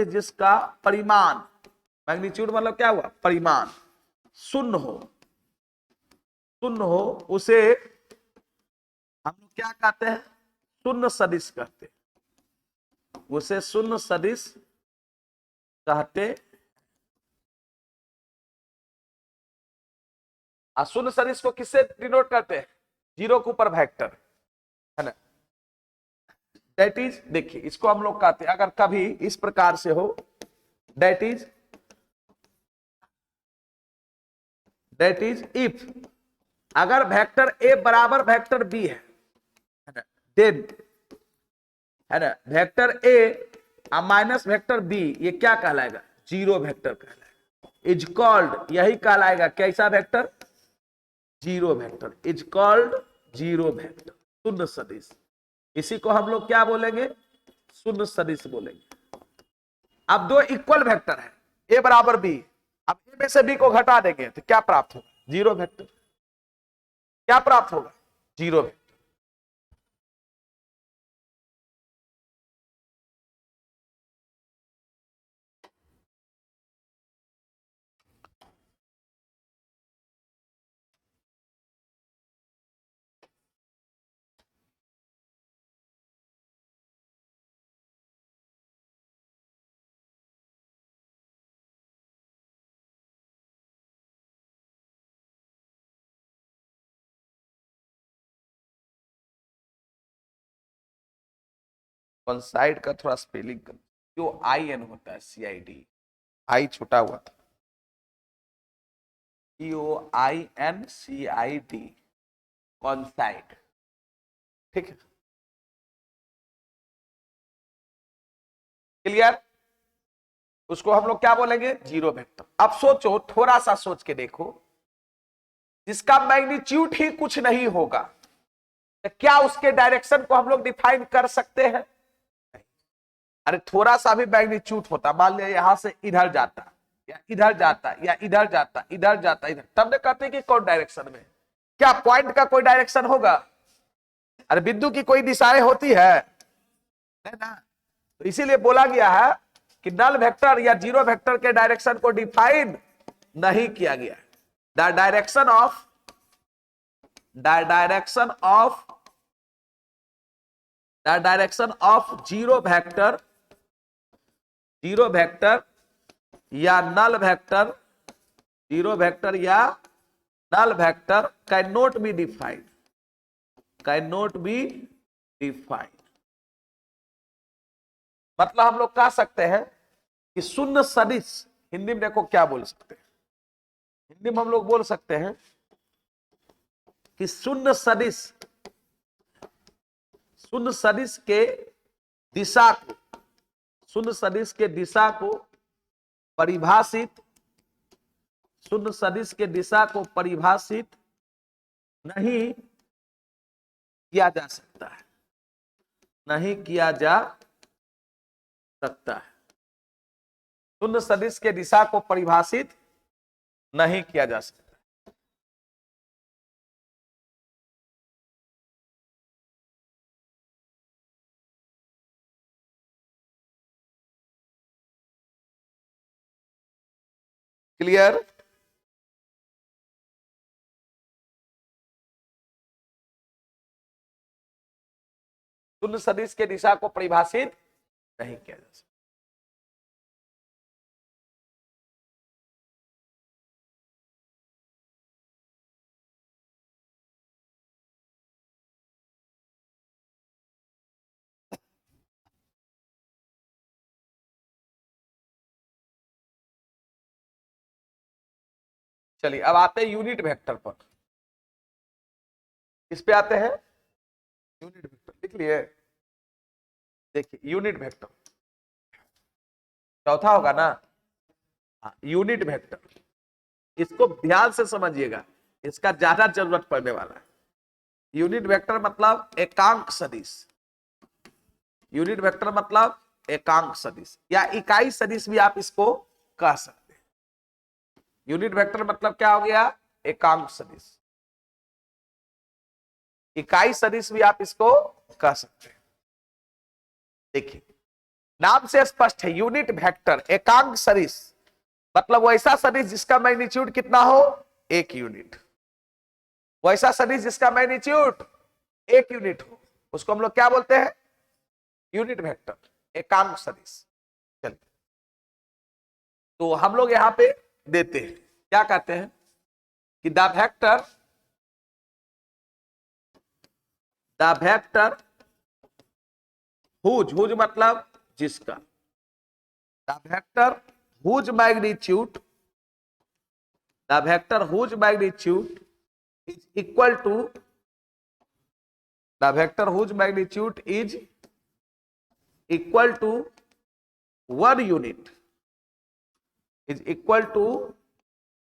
जिसका परिमाण, मैग्नीट्यूड मतलब क्या हुआ, परिमाण, शून्य हो, उसे हम लोग क्या कहते हैं, शून्य सदिश कहते हैं, उसे शून्य सदिश कहते। शून्य सदिश को किससे डिनोट करते हैं, जीरो के ऊपर वेक्टर है ना, दैट इज, देखिए इसको हम लोग कहते हैं, अगर कभी इस प्रकार से हो, दैट इज इफ, अगर वेक्टर ए बराबर वेक्टर बी है ना, देन है ना vector A minus vector B, ये क्या कहलाएगा, जीरो वेक्टर कहलाएगा, इज कॉल्ड, यही कहलाएगा कैसा vector, zero vector, is called zero vector, शून्य सदिश। इसी को हम लोग क्या बोलेंगे, शून्य सदिश बोलेंगे। अब दो इक्वल वेक्टर है, ए बराबर बी, अब ए में से बी को घटा देंगे तो क्या प्राप्त होगा, जीरो वेक्टर, क्या प्राप्त होगा, जीरो वेक्टर। कॉन्साइड का थोड़ा स्पेलिंग कर, जो आई एन होता है, CID, आई छोटा हुआ था, COINCID, कॉन्साइड, ठीक है, क्लियर। उसको हम लोग क्या बोलेंगे, जीरो वेक्टर। अब सोचो, थोड़ा सा सोच के देखो, जिसका मैग्नीट्यूड ही कुछ नहीं होगा, तो क्या उसके डायरेक्शन को हम लोग डिफाइन कर सकते हैं? अरे थोड़ा सा भी मैग्नीट्यूड होता, मान लिया यहां से इधर जाता या इधर जाता या इधर जाता, इधर जाता इधर, तब ने कहते हैं कि कौन डायरेक्शन में। क्या पॉइंट का कोई डायरेक्शन होगा? अरे बिंदु की कोई दिशाएं होती है ना। तो इसीलिए बोला गया है कि नल वेक्टर या जीरो वेक्टर के डायरेक्शन को डिफाइन नहीं किया गया। The direction of zero vector या नल वेक्टर, जीरो वेक्टर या null vector can not be defined, मतलब हम लोग कह सकते हैं कि शून्य सदिश, हिंदी में देखो क्या बोल सकते हैं, हिंदी में हम लोग बोल सकते हैं कि शून्य सदिश के दिशा को परिभाषित, शून्य सदिश के दिशा को परिभाषित नहीं किया जा सकता है, नहीं किया जा सकता है। शून्य सदिश के दिशा को परिभाषित नहीं किया जा सकता। क्लियर? शून्य सदिश के दिशा को परिभाषित नहीं किया जा सकता। चलिए अब आते हैं यूनिट वेक्टर पर। इस पे आते हैं यूनिट वेक्टर, लिख लिए? देखिए यूनिट वेक्टर चौथा होगा ना, यूनिट वेक्टर, इसको ध्यान से समझिएगा, इसका ज्यादा जरूरत पड़ने वाला है। यूनिट वेक्टर मतलब एकांक सदिश, यूनिट वेक्टर मतलब एकांक सदिश या इकाई सदिश भी आप इसको कह सकते हैं। यूनिट वेक्टर मतलब क्या हो गया? एकांक सदिश, इकाई सदिश भी आप इसको कह सकते हैं। देखिए नाम से स्पष्ट है, यूनिट वेक्टर एकांक सदिश मतलब वैसा सदिश जिसका मैग्नीट्यूड कितना हो? 1 यूनिट। वैसा सदिश जिसका मैग्नीट्यूड 1 यूनिट हो, उसको हम लोग क्या बोलते हैं? यूनिट वेक्टर, एकांक सदिश। चलिए तो हम लोग यहां पे देते हैं, क्या कहते हैं कि द वेक्टर हुज मतलब जिसका, the vector whose magnitude is equal to, the vector whose magnitude is equal to 1 unit, is equal to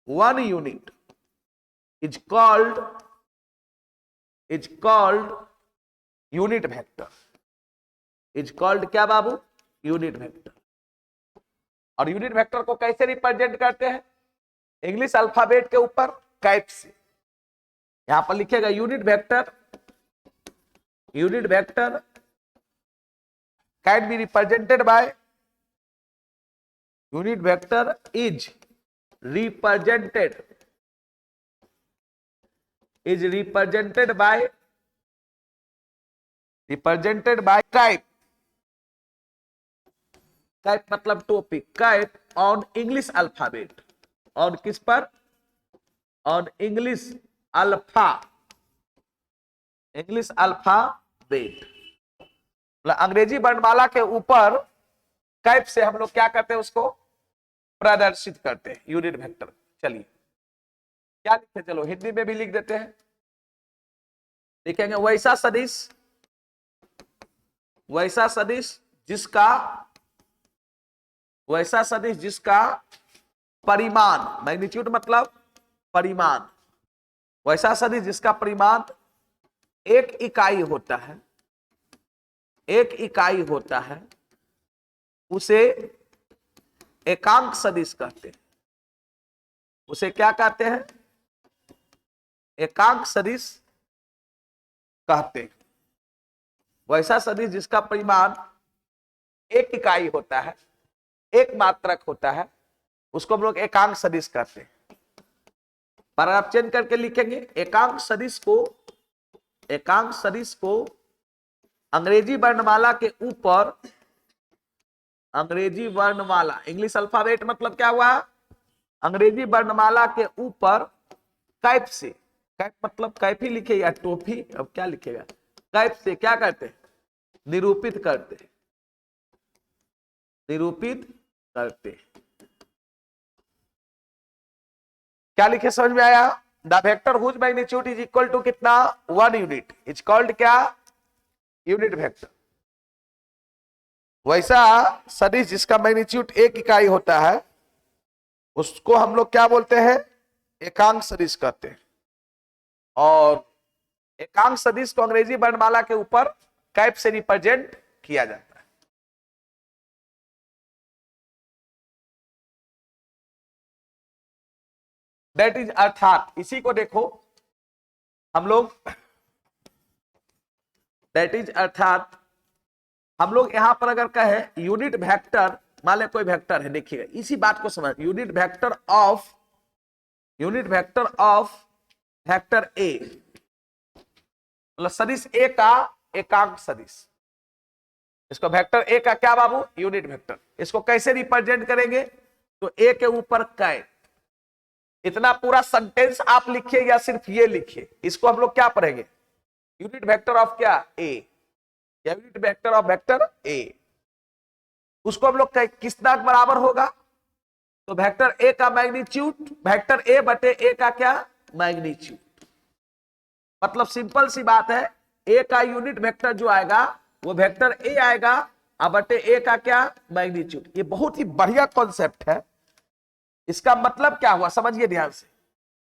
1 unit, is called unit vector, is called क्या बाबू? Unit vector. और यूनिट वेक्टर को कैसे represent करते हैं? English alphabet के ऊपर cap से, यहां पर लिखेगा unit vector can be represented by, unit vector is represented by cap, cap मतलब टोपिक, कैप ऑन इंग्लिश अल्फाबेट, और किस पर? ऑन इंग्लिश अल्फाबेट, मतलब अंग्रेजी वर्णमाला के ऊपर कैप से हम लोग क्या करते हैं? उसको प्रदर्शित करते हैं यूनिट वेक्टर। चलिए क्या लिखते? चलो हिंदी में भी लिख देते हैं, लिखेंगे वैसा सदिश जिसका परिमाण, मैग्नीट्यूड मतलब परिमाण, वैसा सदिश जिसका परिमाण एक इकाई होता है, एक इकाई होता है, उसे एकांक सदिश कहते हैं। उसे क्या कहते हैं? एकांक सदिश कहते हैं। वैसा सदिश जिसका परिमाण एक इकाई होता है, एक मात्रक होता है, उसको हम लोग एकांक सदिश कहते हैं। पर आप चेंज करके लिखेंगे एकांक सदिश को अंग्रेजी वर्णमाला के ऊपर, अंग्रेजी वर्णमाला, इंग्लिश अल्फाबेट मतलब क्या हुआ? अंग्रेजी वर्णमाला के ऊपर कैप से, कैप मतलब कैफी लिखे या टोफी, अब क्या लिखेगा, कैप से क्या करते हैं? निरूपित करते हैं, निरूपित करते हैं। क्या लिखे समझ में आया? The vector whose magnitude is equal to कितना? 1 यूनिट इज कॉल्ड क्या? Unit vector. वैसा सदिश जिसका मैग्नीट्यूड एक इकाई होता है, उसको हम लोग क्या बोलते हैं? एकांक सदिश कहते हैं। और एकांक सदिश को अंग्रेजी वर्णमाला के ऊपर कैप से रिप्रेजेंट किया जाता है। दैट इज अर्थात, इसी को देखो हम लोग, दैट इज अर्थात हम लोग यहां पर अगर कहे यूनिट वेक्टर, मान ले कोई वेक्टर है, देखिएगा इसी बात को समझ, यूनिट वेक्टर ऑफ वेक्टर ए, मतलब सदिश ए का एकांक सदिश। इसको वेक्टर ए का क्या बाबू? Unit vector. इसको कैसे रिप्रेजेंट करेंगे? तो ए के ऊपर कैप, इतना पूरा सेंटेंस आप लिखिए या सिर्फ ये लिखिए, इसको हम लोग क्या पढ़ेंगे? यूनिट वेक्टर ऑफ क्या? ए, या यूनिट वेक्टर ऑफ वेक्टर ए। उसको हम लोग किसना बराबर होगा? तो वेक्टर ए का मैग्नीट्यूड, वेक्टर ए बटे ए का क्या? मैग्नीट्यूड। मतलब सिंपल सी बात है, ए का यूनिट वेक्टर जो आएगा वो वेक्टर ए आएगा, अब बटे ए का क्या? मैग्नीट्यूड। ये बहुत ही बढ़िया कॉन्सेप्ट है। इसका मतलब क्या हुआ समझिए ध्यान से।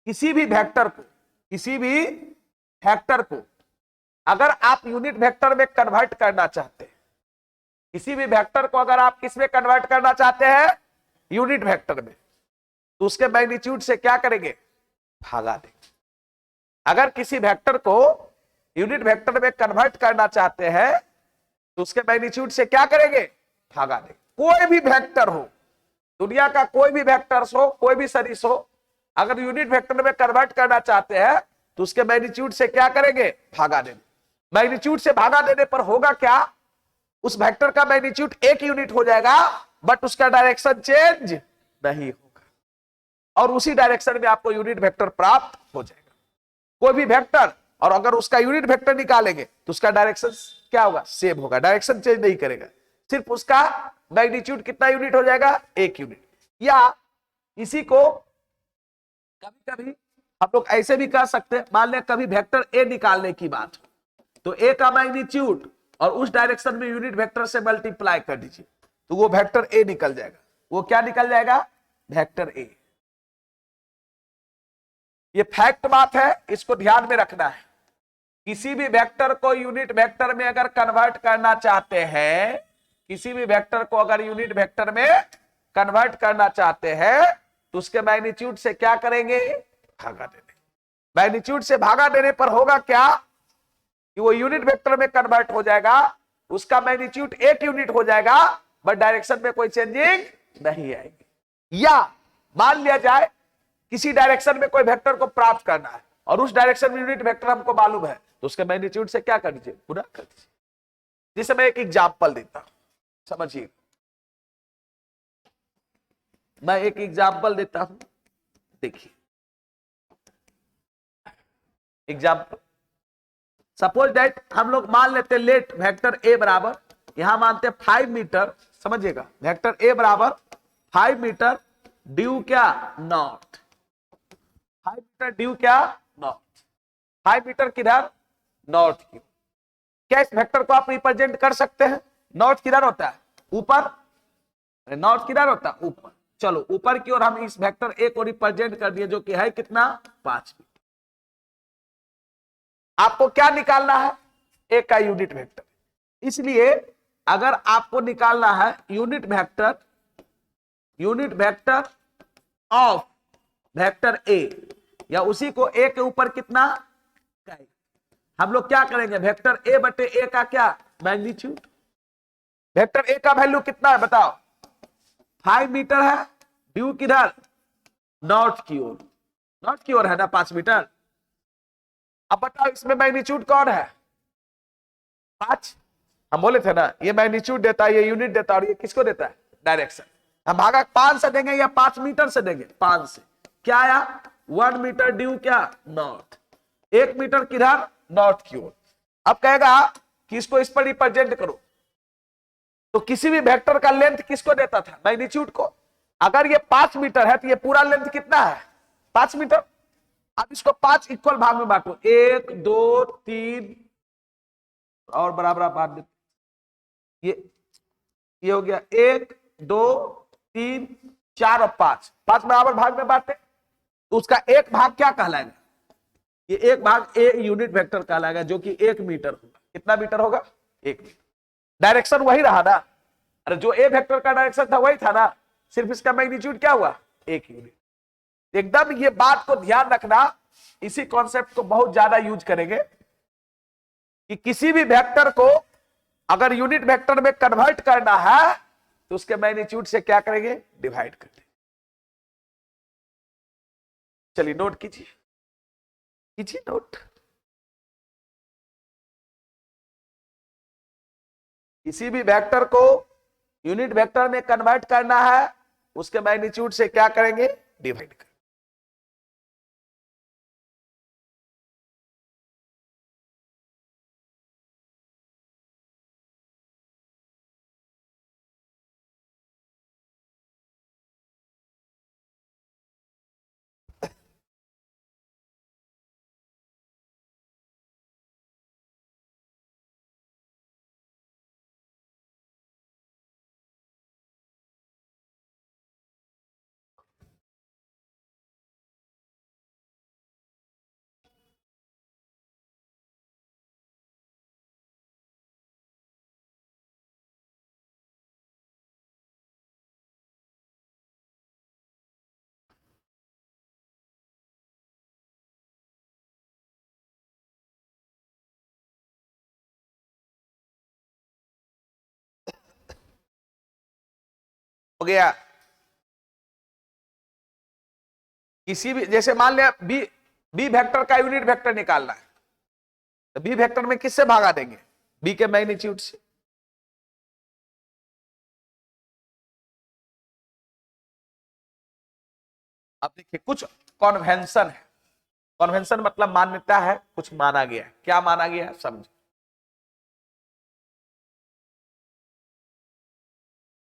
किसी भी वेक्टर को अगर आप यूनिट वेक्टर में कन्वर्ट करना चाहते हैं, किसी भी वेक्टर को अगर आप किस में कन्वर्ट करना चाहते हैं? यूनिट वेक्टर में, तो उसके मैग्नीट्यूड से क्या करेंगे? भागा देंगे। अगर किसी वेक्टर को यूनिट वेक्टर में कन्वर्ट करना चाहते हैं तो उसके मैग्नीट्यूड से क्या करेंगे? भागा देंगे। कोई भी वेक्टर हो, दुनिया का कोई भी वेक्टर्स हो, कोई भी सदिश हो, अगर यूनिट वेक्टर में कन्वर्ट करना चाहते हैं तो उसके मैग्नीट्यूड से क्या करेंगे? भागा देंगे। मैग्नीट्यूड से भागा देने पर होगा क्या? उस वेक्टर का मैग्नीट्यूड एक यूनिट हो जाएगा, बट उसका डायरेक्शन चेंज नहीं होगा, और उसी डायरेक्शन में आपको यूनिट वेक्टर प्राप्त हो जाएगा। कोई भी वेक्टर, और अगर उसका यूनिट वेक्टर निकालेंगे तो उसका डायरेक्शन क्या होगा? सेम होगा, डायरेक्शन चेंज नहीं करेगा, सिर्फ उसका मैग्नीट्यूड कितना यूनिट हो जाएगा? एक यूनिट। या इसी को कभी कभी हम लोग ऐसे भी कर सकते हैं, मान लें कभी वेक्टर ए निकालने की बात हो, तो ए का मैग्नीट्यूड और उस डायरेक्शन में यूनिट वेक्टर से मल्टीप्लाई कर दीजिए, तो वो वेक्टर ए निकल जाएगा। वो क्या निकल जाएगा? Vector A. ये फैक्ट बात है, इसको ध्यान में रखना है। किसी भी वेक्टर को यूनिट वेक्टर में अगर कन्वर्ट करना चाहते हैं, किसी भी वेक्टर को अगर यूनिट वेक्टर में कन्वर्ट करना चाहते हैं तो उसके मैग्नीट्यूड से क्या करेंगे? भागा देने। मैग्नीट्यूड से भागा देने पर होगा क्या? कि वो यूनिट वेक्टर में कन्वर्ट हो जाएगा, उसका मैग्नीट्यूड एक यूनिट हो जाएगा, बट डायरेक्शन में कोई चेंजिंग नहीं आएगी। या मान लिया जाए किसी डायरेक्शन में कोई वेक्टर को प्राप्त करना है और उस डायरेक्शन में यूनिट वेक्टर हमको मालूम है, तो उसके मैग्नीट्यूड से क्या कर दीजिए? पूरा कर दीजिए। जिसे मैं एक एग्जांपल देता हूं, समझिए। मैं एक एग्जांपल देता हूं, देखिए एग्जांपल। सपोज दैट हम लोग मान लेते हैं लेट वेक्टर ए बराबर, यहां मानते हैं 5 मीटर, समझिएगा, वेक्टर ए बराबर 5 मीटर ड्यू क्या? नॉर्थ। 5 मीटर ड्यू क्या? नॉर्थ। 5 मीटर किधर? नॉर्थ की। क्या इस वेक्टर को आप रिप्रेजेंट कर सकते हैं? नॉर्थ किधर होता है? ऊपर। नॉर्थ किधर होता है? ऊपर। चलो ऊपर की ओर हम इस वेक्टर ए को रिप्रेजेंट कर दिए, जो कि है कितना? 5 मीटर। आपको क्या निकालना है, ए का यूनिट वेक्टर। इसलिए अगर आपको निकालना है यूनिट वेक्टर ऑफ वेक्टर ए, या उसी को ए के ऊपर कितना, हम लोग क्या करेंगे, वेक्टर ए बटे ए का क्या मैग्नीट्यूड। वेक्टर ए का वैल्यू कितना है बताओ, 5 मीटर है, ड्यू किधर, नॉर्थ की ओर, नॉर्थ की ओर है ना 5 मीटर। अब बताओ इसमें मैग्नीट्यूड कौन है, 5। हम बोले थे ना ये मैग्नीट्यूड देता है, ये यूनिट देता है, और ये किसको देता है, डायरेक्शन। हम भागा 5 से देंगे या 5 मीटर से देंगे, 5 से। क्या आया, 1 मीटर ड्यू क्या, नॉर्थ, 1 मीटर किधर, नॉर्थ की ओर। अब कहेगा कि इसको इस पर रिप्रेजेंट करो, तो किसी भी वेक्टर का लेंथ किसको देता था, मैग्नीट्यूड को। अगर ये 5 मीटर है तो ये पूरा लेंथ कितना है, 5 मीटर। अब इसको 5 इक्वल भाग में बांटो, 1 2 3 और बराबर बांट देते, ये हो गया 1 2 3 4 और 5 बराबर भाग में बांटे, तो उसका एक भाग क्या कहलाएगा, ये एक भाग ए यूनिट वेक्टर कहलाएगा, जो कि 1 मीटर होगा। कितना मीटर होगा, 1 मीटर। डायरेक्शन वही रहा ना, अरे जो ए वेक्टर का डायरेक्शन था वही था ना, सिर्फ इसका मैग्नीट्यूड क्या हुआ, 1 यूनिट। एकदम ये बात को ध्यान रखना, इसी कॉन्सेप्ट को बहुत ज्यादा यूज करेंगे कि किसी भी वेक्टर को अगर यूनिट वेक्टर में कन्वर्ट करना है तो उसके मैग्नीट्यूड से क्या करेंगे, डिवाइड कर देंगे। चलिए नोट कीजिए नोट। किसी भी वेक्टर को यूनिट वेक्टर में कन्वर्ट करना है, उसके मैग्नीट्यूड से क्या करेंगे, डिवाइड करेंगे। हो गया। किसी भी, जैसे मान लिया बी वेक्टर का यूनिट वेक्टर निकालना है, तो बी वेक्टर में किससे भागा देंगे, बी के मैग्नीट्यूड से। अब देखिए कुछ कॉन्वेंशन है, कॉन्वेंशन मतलब मान्यता है, कुछ माना गया है। क्या माना गया है समझे।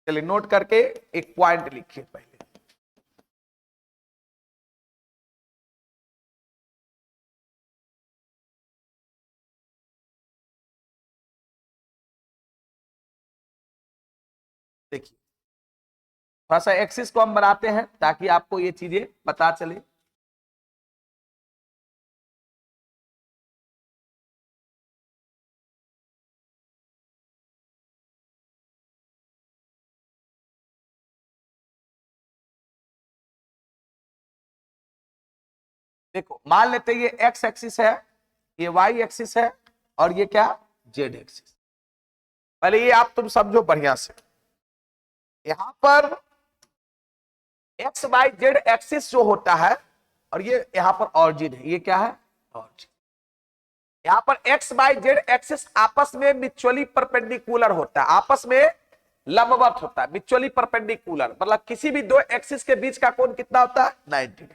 चलिए नोट करके एक पॉइंट लिखिए पहले। देखिए थोड़ा सा एक्सिस को हम बनाते हैं ताकि आपको ये चीजें पता चले। देखो मान लेते ये एक्स एक्सिस है, ये वाई एक्सिस है, और ये क्या, जेड एक्सिस। पहले ये आप तुम समझो बढ़िया से, यहां पर एक्स वाई जेड एक्सिस जो होता है, और ये यहां पर ऑरिजिन है, ये क्या है, ऑरिजिन। यहां पर एक्स वाई जेड एक्सिस आपस में म्यूचुअली परपेंडिकुलर होता है, आपस में लंबवत होता है, म्यूचुअली परपेंडिकुलर। मतलब किसी भी दो एक्सिस के बीच का कोण कितना होता है, 90।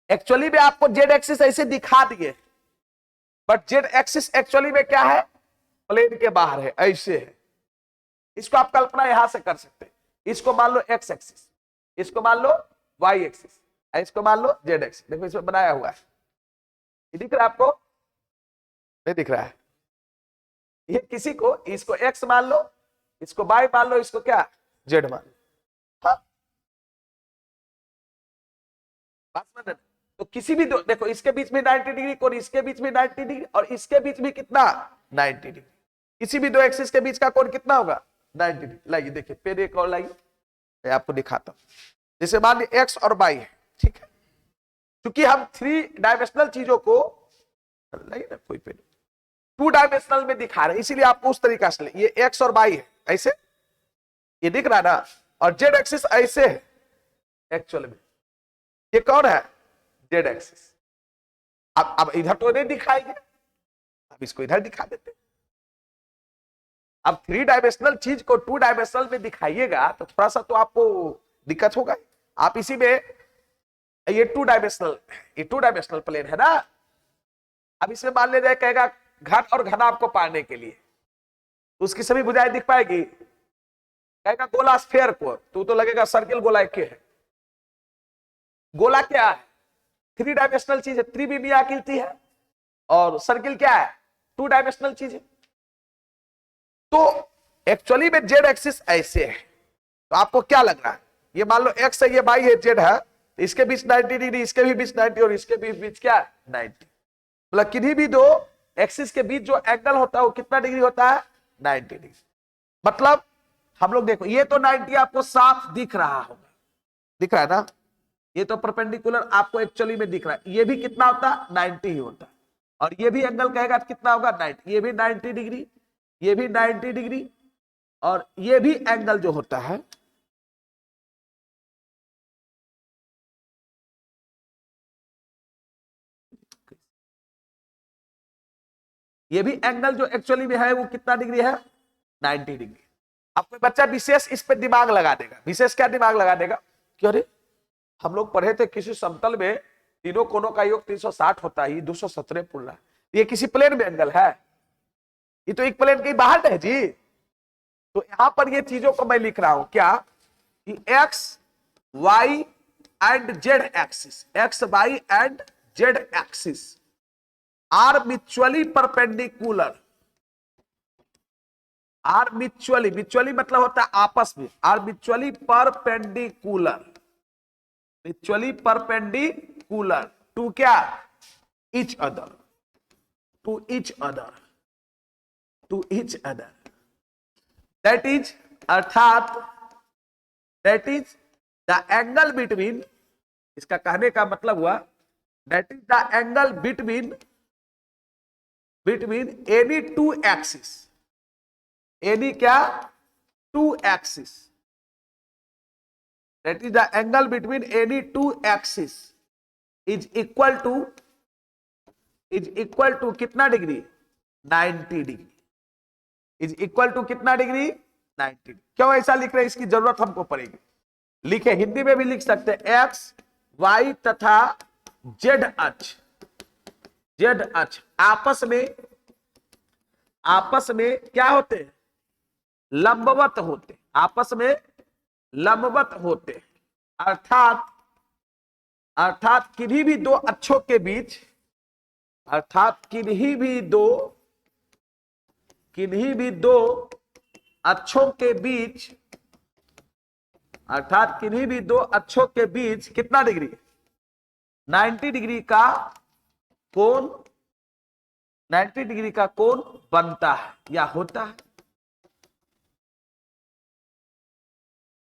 एक्चुअली में आपको जेड एक्सिस ऐसे दिखा दिए, बट जेड एक्सिस एक्चुअली में क्या है, प्लेन के बाहर है, ऐसे है। इसको आप कल्पना यहां से कर सकते हैं। इसको मान लो एक्स एक्सिस, इसको मान लो वाई एक्सिस, इसको मान लो जेड एक्सिस। देखो इसमें बनाया हुआ है, ये दिख रहा है आपको, नहीं दिख रहा है। ये किसी को, इसको एक्स मान लो, इसको वाई मान लो, इसको क्या, जेड मान लो। हाँ? बात समझ रहे? तो किसी भी दो, देखो इसके बीच में 90 डिग्री और इसके बीच में 90 डिग्री और इसके बीच में कितना 90 डिग्री, किसी भी दो एक्सिस के बीच का कोण कितना होगा 90 डिग्री। लाइए देखिए फिर एक और लाइए, मैं आपको दिखाता हूं। जैसे मान लीजिए एक्स और वाई है, ठीक है, क्योंकि हम 3 डायमेंशनल चीजों को लाइए ना कोई पे 2 डायमेंशनल में दिखा रहे हैं, इसीलिए आपको उस तरीका से ले, ये एक्स और वाई है ऐसे, ये दिख रहा है ना, और जेड एक्सिस ऐसे है एक्चुअल में, ये कौन है जेड एक्सिस। अब इधर तो नहीं दिखाएंगे, अब इसको इधर दिखा देते। अब 3 डायमेंशनल चीज को 2 डायमेंशनल में दिखाइएगा तो थोड़ा सा तो आपको दिक्कत होगा। आप इसी में ये 2 डायमेंशनल प्लेन है ना, अब इसमें मान लीजिए कहेगा घन और घना आपको पाने के लिए, उसकी सभी भुजाएं दिख पाएगी, कहेगा गोला स्फेयर को, तो लगेगा सर्किल गोला एक है। गोला क्या है 3 डायमेंशनल चीज है, त्रिविमीय आकृति है, और सर्किल क्या है 2 डायमेंशनल चीज है। तो एक्चुअली में जेड एक्सिस ऐसे है, तो आपको क्या लग रहा है, ये मान लो एक्स है, ये वाई है, जेड है, तो इसके बीच 90 डिग्री, इसके भी बीच 90 और इसके भी बीच क्या 90, मतलब किन्हीं भी दो एक्सिस के बीच जो एंगल होता है वो कितना डिग्री होता है 90 डिग्री। मतलब हम लोग देखो ये तो 90 आपको साफ दिख रहा होगा, दिख रहा है ना, ये तो परपेंडिकुलर आपको एक्चुअली में दिख रहा है, ये भी कितना होता है 90 ही होता है, और ये भी एंगल कहेगा कितना होगा 90, ये भी 90 डिग्री, ये भी 90 डिग्री, और ये भी एंगल जो होता है ये भी एंगल जो एक्चुअली में है वो कितना डिग्री है 90 डिग्री। अब कोई बच्चा विशेष इस पे दिमाग लगा देगा, विशेष क्या दिमाग लगा देगा कि अरे हम लोग पढ़े थे किसी समतल में तीनों कोनों का योग 360 होता है, 217 पुल रहा है, ये किसी प्लेन में एंगल है, ये तो एक प्लेन के बाहर है जी। तो यहां पर ये चीजों को मैं लिख रहा हूं क्या कि X Y and Z axis, X Y and Z axis are mutually perpendicular, are mutually मतलब होता है आपस में, आर म्यूचुअली परपेंडिकुलर टू क्या each other, to each other, that is अर्थात that is the angle between, इसका कहने का मतलब हुआ that is the angle between any 2 axis, any क्या 2 axis, that is the angle between any 2 axis is equal to कितना degree 90 degree, is equal to कितना degree 90 degree. क्यों ऐसा लिख रहे हैं इसकी जरूरत हमको पड़ेगी, लिखे हिंदी में भी लिख सकते हैं एक्स वाई तथा जेड अक्ष, आपस में क्या होते हैं लंबवत होते, आपस में लंबवत होते, अर्थात किन्हीं भी दो अक्षों के बीच, अर्थात किन्हीं भी दो अक्षों के बीच, अर्थात किन्हीं भी दो अक्षों के बीच कितना डिग्री 90 डिग्री का कोण, 90 डिग्री का कोण बनता है या होता है,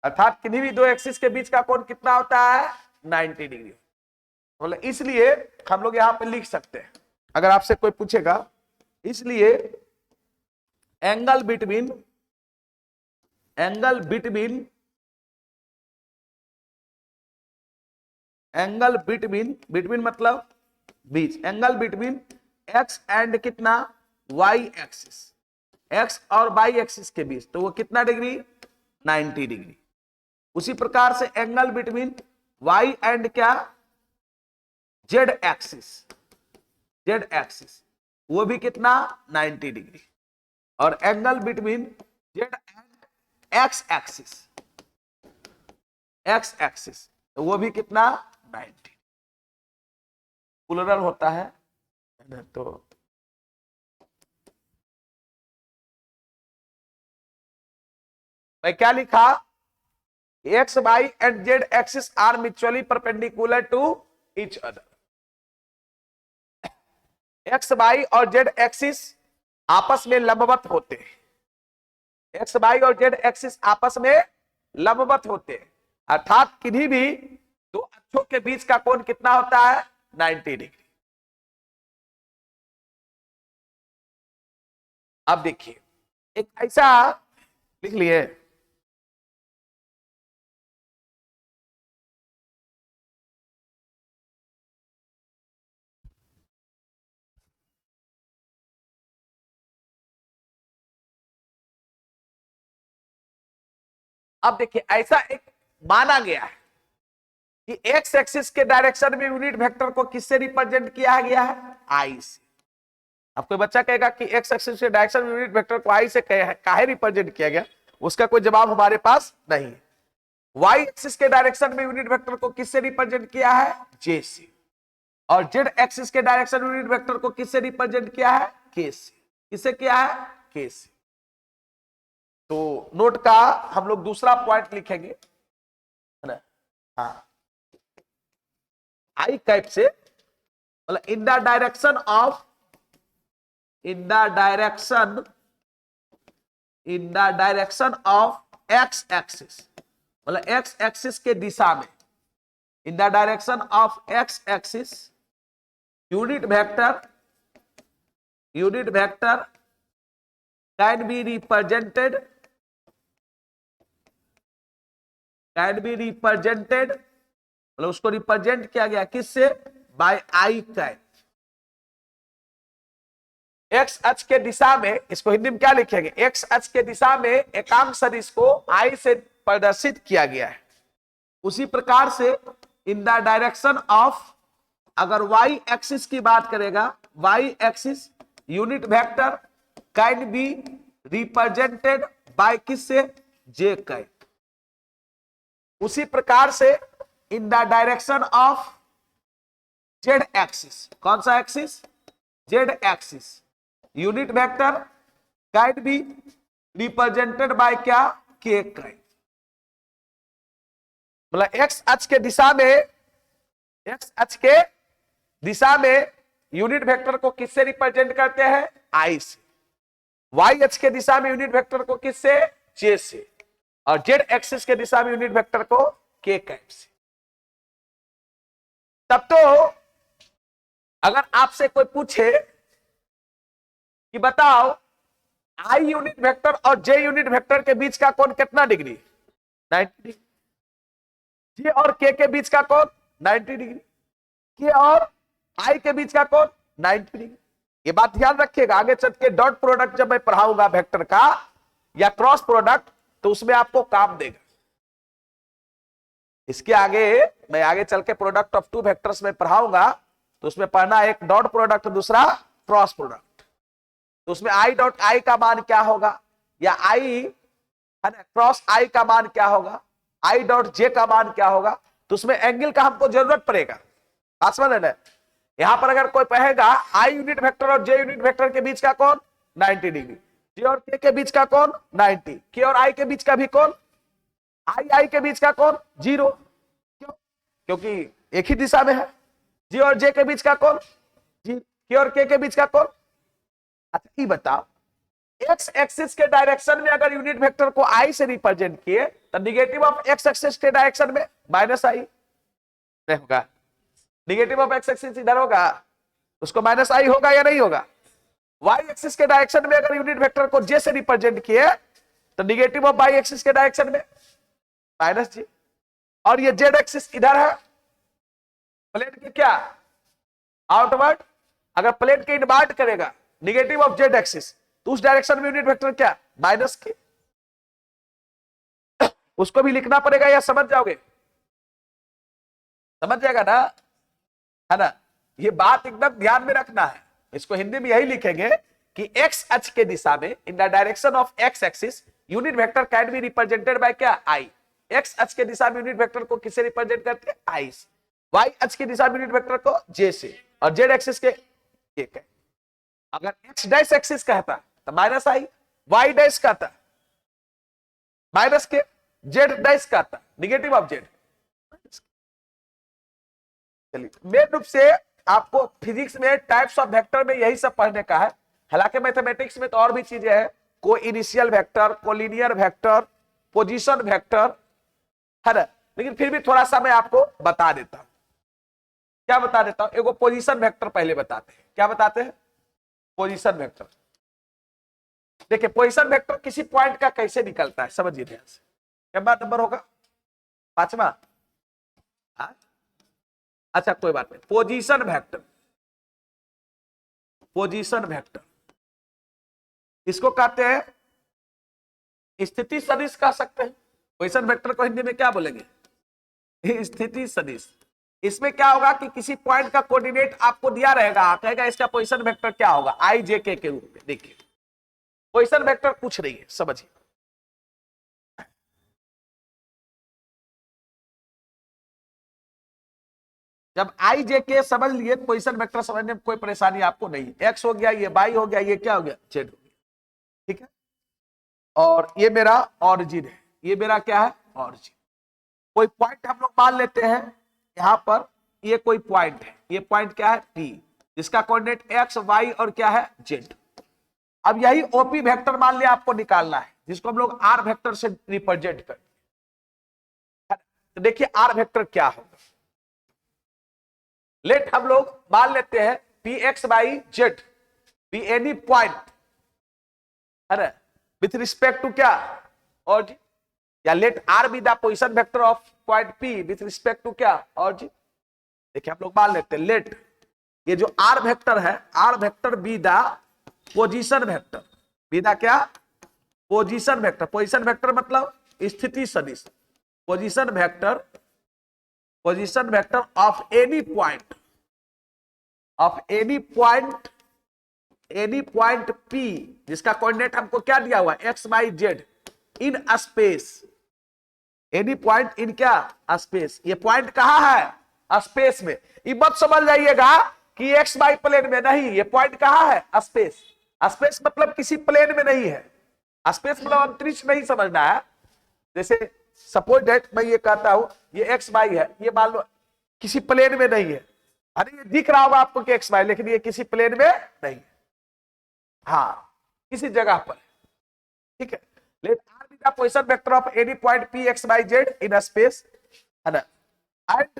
अर्थात किन्हीं भी दो एक्सिस के बीच का कोण कितना होता है 90 डिग्री। मतलब इसलिए हम लोग यहां पे लिख सकते हैं, अगर आपसे कोई पूछेगा, इसलिए एंगल बिटवीन मतलब बीच, एंगल बिटवीन एक्स एंड कितना वाई एक्सिस, एक्स और वाई एक्सिस के बीच, तो वो कितना डिग्री 90 डिग्री। उसी प्रकार से एंगल बिटवीन वाई एंड क्या जेड एक्सिस वो भी कितना 90 डिग्री, और angle between Z and x axis तो वो भी कितना 90 प्लुरल होता है। तो मैं क्या लिखा X Y and Z axis are mutually perpendicular to each other, X Y और जेड एक्सिस आपस में लंबवत होते हैं। एक्स वाई और जेड एक्सिस आपस में लंबवत होते हैं, अर्थात किन्हीं भी दो अक्षों के बीच का कोण कितना होता है? 90 डिग्री। अब देखिए एक ऐसा लिख लिए, अब देखिए ऐसा एक माना गया है कि एक्स एक्सिस के डायरेक्शन में यूनिट वेक्टर को किससे रिप्रेजेंट किया गया है? आई से। अब कोई बच्चा कहेगा कि एक्स एक्सिस के डायरेक्शन में यूनिट वेक्टर को आई से काहे रिप्रेजेंट किया गया? उसका कोई जवाब हमारे पास नहीं है। वाई एक्सिस के डायरेक्शन में यूनिट वेक्टर को किससे रिप्रेजेंट किया है? जे से। और जेड एक्सिस के डायरेक्शन में यूनिट वेक्टर को किससे रिप्रेजेंट किया है? के से। किससे किया है? के से। तो नोट का हम लोग दूसरा पॉइंट लिखेंगे, है ना? हाँ, आई कैप से मतलब इन the direction of x axis, मतलब एक्स एक्सिस के दिशा में, in the direction of x axis unit vector can be represented मतलब उसको रिप्रेजेंट किया गया किससे? बाय आई कैप। एक्स अक्ष के दिशा में, इसको हिंदी में क्या लिखेंगे? एक्स अक्ष के दिशा में एकांक सदिश को आई से प्रदर्शित किया गया है। उसी प्रकार से इन द डायरेक्शन ऑफ, अगर वाई एक्सिस की बात करेगा, Y axis unit vector can be represented by किससे? J cap. उसी प्रकार से in the direction of Z axis, कौन सा axis? Z axis unit vector can be represented by क्या? K cap. मतलब एक्स अक्ष के दिशा में यूनिट वेक्टर को किससे रिप्रेजेंट करते हैं? आई से। वाई अक्ष के दिशा में यूनिट वेक्टर को किससे? जे से। और जेड एक्सिस के दिशा में यूनिट वेक्टर को के कैप से। तब तो अगर आपसे कोई पूछे कि बताओ आई यूनिट वेक्टर और जे यूनिट वेक्टर के बीच का कोण कितना डिग्री? 90 डिग्री। जे और के बीच का कोण 90 डिग्री। के और आई के बीच का कोण 90 डिग्री। ये बात ध्यान रखिएगा, आगे चल के डॉट प्रोडक्ट जब मैं पढ़ाऊंगा वेक्टर का या क्रॉस प्रोडक्ट, तो उसमें आपको काम देगा। इसके आगे मैं आगे चल के प्रोडक्ट ऑफ टू वेक्टर्स में पढ़ाऊंगा, तो उसमें पढ़ना एक डॉट प्रोडक्ट, दूसरा क्रॉस प्रोडक्ट। तो उसमें आई डॉट आई का मान क्या होगा, या आई है ना क्रॉस आई का मान क्या होगा, आई डॉट जे का मान क्या होगा, तो उसमें एंगल का हमको जरूरत पड़ेगा। आसमान है ना, यहां पर अगर कोई कहेगा आई यूनिट वेक्टर और जे यूनिट वेक्टर के बीच का कोण 90 डिग्री, जे और के बीच का कोण 90, के और आई के बीच का भी कोण, आई के बीच का कोण 0। क्यों? क्योंकि एक ही दिशा में है। जे और जे के बीच का कोण, के और के बीच का कोण। अच्छा ये बताओ, एक्स एक्सिस के डायरेक्शन में अगर यूनिट वेक्टर को आई से रिप्रेजेंट किए, तो निगेटिव ऑफ एक्स एक्सिस के डायरेक्शन में माइनस आई होगा। निगेटिव ऑफ एक्स एक्सिस इधर होगा, उसको माइनस आई होगा या नहीं होगा? वाई एक्सिस के डायरेक्शन में अगर यूनिट वेक्टर को जे से रिप्रेजेंट किए, तो निगेटिव ऑफ वाई एक्सिस के डायरेक्शन में माइनस जी। और ये जेड एक्सिस इधर है, प्लेन के क्या आउटवर्ड, अगर प्लेन के इनवर्ट करेगा निगेटिव ऑफ जेड एक्सिस, तो उस डायरेक्शन में यूनिट वेक्टर क्या? माइनस के। उसको भी लिखना पड़ेगा या समझ जाओगे? समझ जाएगा ना, है ना? ये बात एकदम ध्यान में रखना है। इसको हिंदी में यही लिखेंगे कि एक्स अक्ष के दिशा में in the direction of x axis unit vector can be represented by क्या? आई। एक्स अक्ष के दिशा में यूनिट वेक्टर को किससे रिप्रेजेंट करते हैं? आई से। वाई अक्ष की दिशा में यूनिट वेक्टर को जे से, और जेड एक्सिस के एक है। अगर एक्स डैश एक्सिस कहता तो माइनस आई, वाई डैश कहता माइनस के, जेड डैश कहता निगेटिव ऑफ जेड। चलिए मेन रूप से आपको फिजिक्स में टाइप्स ऑफ वेक्टर में यही सब पढ़ने का है। हालांकि मैथमेटिक्स में तो और भी चीजें हैं, को initial vector, collinear vector, position vector है ना, लेकिन फिर भी थोड़ा सा मैं आपको बता देता हूं। क्या बता देता हूं, एगो पोजीशन वेक्टर पहले बताते हैं। क्या बताते हैं? Position vector. देखिए पोजीशन वेक्टर किसी पॉइंट का कैसे निकलता है, समझिए ध्यान से। क्या नंबर होगा? 5वां। अच्छा कोई बात नहीं। पोजीशन वेक्टर, पोजीशन वेक्टर इसको कहते हैं स्थिति सदिश कह सकते हैं। पोजीशन वेक्टर को हिंदी में क्या बोलेंगे? स्थिति सदिश। इसमें क्या होगा कि किसी पॉइंट का कोऑर्डिनेट आपको दिया रहेगा, कहेगा इसका पोजीशन वेक्टर क्या होगा, आई जे के रूप में। देखिए पोजीशन वेक्टर कुछ नहीं है, समझिए। जब आई जे के समझ लिए, पोजीशन वेक्टर समझने में कोई परेशानी आपको नहीं। एक्स हो गया, ये वाई हो गया, ये क्या हो गया, जेड हो गया, ठीक है। और ये मेरा ऑरिजिन है, ये मेरा क्या है, ऑरिजिन। कोई पॉइंट हम लोग मान लेते हैं यहां पर, ये कोई पॉइंट है, ये पॉइंट क्या है, पी, जिसका कोऑर्डिनेट एक्स वाई और क्या है, जेड। अब यही ओपी वेक्टर मान लिया आपको निकालना है, जिसको हम लोग आर वेक्टर से रिप्रेजेंट करते हैं। तो देखिए आर वेक्टर क्या होगा। लेट हम लोग मान लेते हैं P X Y Z be any point है ना, विथ रिस्पेक्ट टू क्या, और या let R be the position vector of point P with respect to क्या, और देखिए हम लोग मान लेते हैं लेट ये जो आर वेक्टर है, R vector be the position vector, be the क्या, पोजीशन वेक्टर। पोजीशन वेक्टर मतलब स्थिति सदिश। Position vector, position vector of any point, of any point, any point P जिसका कोऑर्डिनेट हमको क्या दिया हुआ है, X Y Z, in space. Any point in क्या, स्पेस। ये पॉइंट कहां है, स्पेस में। ये मत समझ जाइएगा कि एक्स वाई प्लेन में, नहीं, ये पॉइंट कहां है, स्पेस। स्पेस मतलब किसी प्लेन में नहीं है। स्पेस मतलब अंतरिक्ष नहीं समझना है। जैसे सपोज दैट मैं ये कहता हूं ये एक्स वाई है, ये मान लो किसी प्लेन में नहीं है। अरे ये दिख रहा होगा आपको कि एक्स वाई, लेकिन ये किसी प्लेन में नहीं है, हाँ किसी जगह पर, ठीक है। Let R be the position vector of any point P X Y Z in space, है ना, and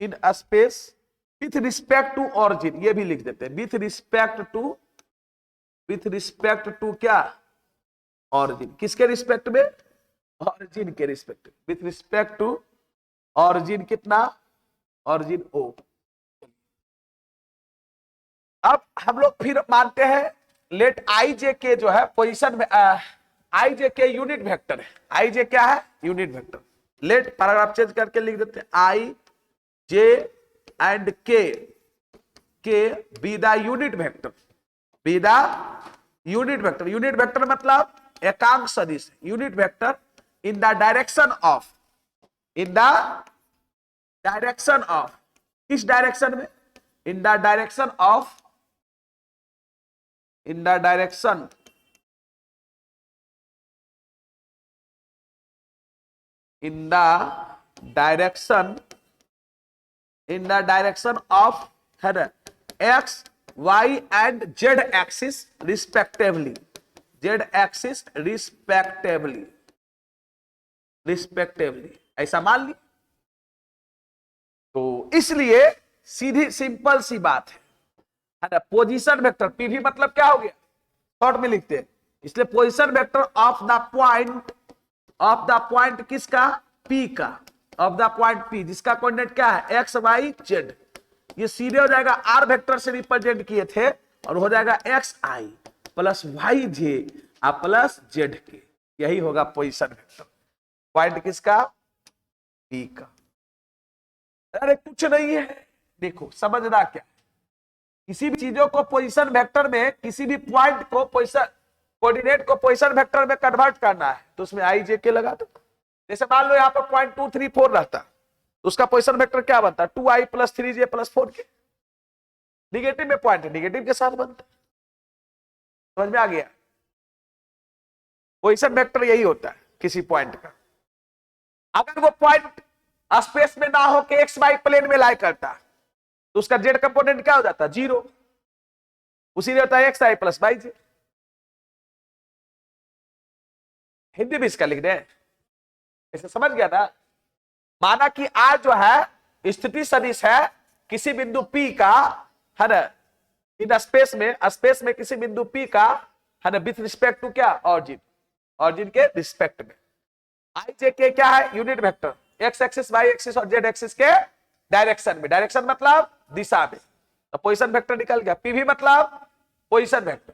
in space with respect to origin, ये भी लिख देते हैं with respect to, with respect to क्या, ऑरिजिन। किसके रिस्पेक्ट में, ऑरिजिन के respect, with respect to origin. कितना, ऑरिजिन ओ। अब हम लोग फिर मानते हैं लेट आई जे के जो है पोजीशन में, आई जे के यूनिट वेक्टर है। आई जे क्या है, unit vector. Let paragraph change करके लिख देते हैं I J and K be the unit vector, be the unit vector. Unit vector मतलब एकांक सदिश। Unit vector in the direction of, in the direction of, किस डायरेक्शन में, in the direction of, in the direction, in the direction, in the direction of x y and z axis respectively, z axis respectively, respectively ऐसा मान ली। तो इसलिए सीधी simple सी बात है ना, position vector PV मतलब क्या हो गया, शॉर्ट में लिखते हैं, इसलिए position vector of the point, of the point किसका, पी का, ऑफ द पॉइंट पी जिसका कोऑर्डिनेट क्या है, एक्स वाई जेड। ये सीधे हो जाएगा आर वेक्टर से रिप्रेजेंट किए थे, और हो जाएगा एक्स आई प्लस वाई जे प्लस जेड के, यही होगा पोजीशन वेक्टर। पॉइंट किसका, पी का। अरे कुछ नहीं है, देखो समझना क्या, किसी भी चीजों को पोजीशन वेक्टर में, किसी भी पॉइंट को पोजीशन, कोऑर्डिनेट को पोजीशन वेक्टर में कन्वर्ट करना है तो उसमें आई जे के लगा दो। जैसे मान लो यहाँ पर पॉइंट 2 3 4 रहता तो उसका पोजीशन वेक्टर क्या बनता, 2i plus 3j plus 4k। Negative में पॉइंट है, निगेटिव के साथ बनता, समझ में आ गया। पोजीशन वेक्टर यही होता है किसी पॉइंट का। अगर वो पॉइंट स्पेस में ना हो के एक्स वाई प्लेन में लाई करता तो उसका जेड कंपोनेंट क्या हो जाता? 0। उसी लिए होता है एक्स आई प्लस वाई जे। हिंदी भी इसका लिख दे, इसे समझ गया ना? माना कि आज जो है स्थिति सदिश है किसी बिंदु P का, है ना, इन स्पेस में किसी बिंदु P का, है ना, विथ रिस्पेक्ट टू क्या? ऑरिजिन के रिस्पेक्ट में। आई जे के क्या है? Unit vector, X axis Y axis और जेड एक्सिस के डायरेक्शन में। डायरेक्शन मतलब दिशा में, तो पोजीशन वेक्टर निकल गया। पीवी मतलब पोजीशन वेक्टर,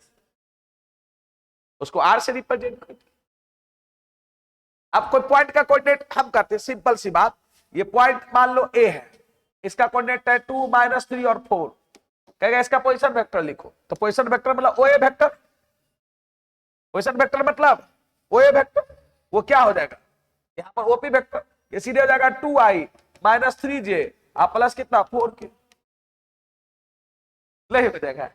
उसको आर से रिप्रेजेंट करते। अब कोई पॉइंट का कोऑर्डिनेट हम करते हैं, सिंपल सी बात, ये पॉइंट मान लो ए है, इसका कोऑर्डिनेट है 2, -3 और 4, कहेगा इसका पोजीशन वेक्टर लिखो, तो पोजीशन वेक्टर मतलब ओए वेक्टर, पोजीशन वेक्टर मतलब ओए वेक्टर, वो क्या हो जाएगा यहां पर? ओपी वेक्टर, ये सीधे हो जाएगा 2i - 3j आप प्लस कितना? 4k, नहीं हो जाएगा।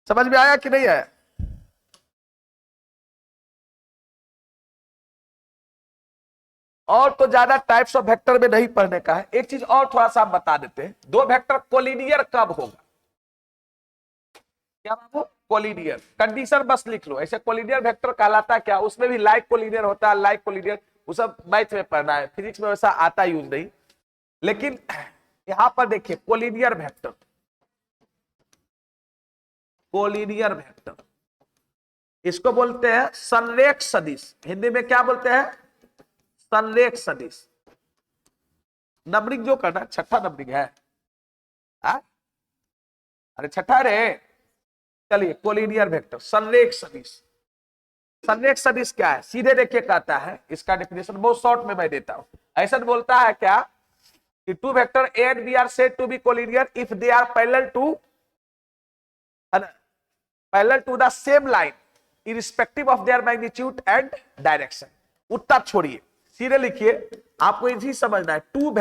समझ में आया कि नहीं आया? और तो ज्यादा टाइप्स ऑफ वेक्टर में नहीं पढ़ने का है। एक चीज और थोड़ा सा हम बता देते हैं, दो वेक्टर कोलिनियर कब होगा? क्या बाबू? कोलिनियर कंडीशन बस लिख लो, ऐसे कोलिनियर वेक्टर कहलाता है क्या? उसमें भी लाइक कोलिनियर होता है, लाइक कोलिनियर, वो सब मैथ में पढ़ना है, फिजिक्स में वैसा आता यूज नहीं। लेकिन यहां पर देखिए कोलिनियर वेक्टर, कोलिनियर वेक्टर इसको बोलते हैं संरेख सदिश। हिंदी में क्या बोलते हैं? संरेख सदिश। नंबरिंग जो करना, छठा नंबरिंग है अरे छठा रे। चलिए कोलिनियर वेक्टर, संरेख सदिश। संरेख सदिश क्या है? सीधे देखिए कहता है, इसका डेफिनेशन बहुत शॉर्ट में मैं देता हूं। ऐसा बोलता है क्या कि two vector A and B are said to be collinear if they are parallel to the same line irrespective of their magnitude and direction. उत्तर छोड़िए, सीधे लिखिए, आपको इजी समझना है। Two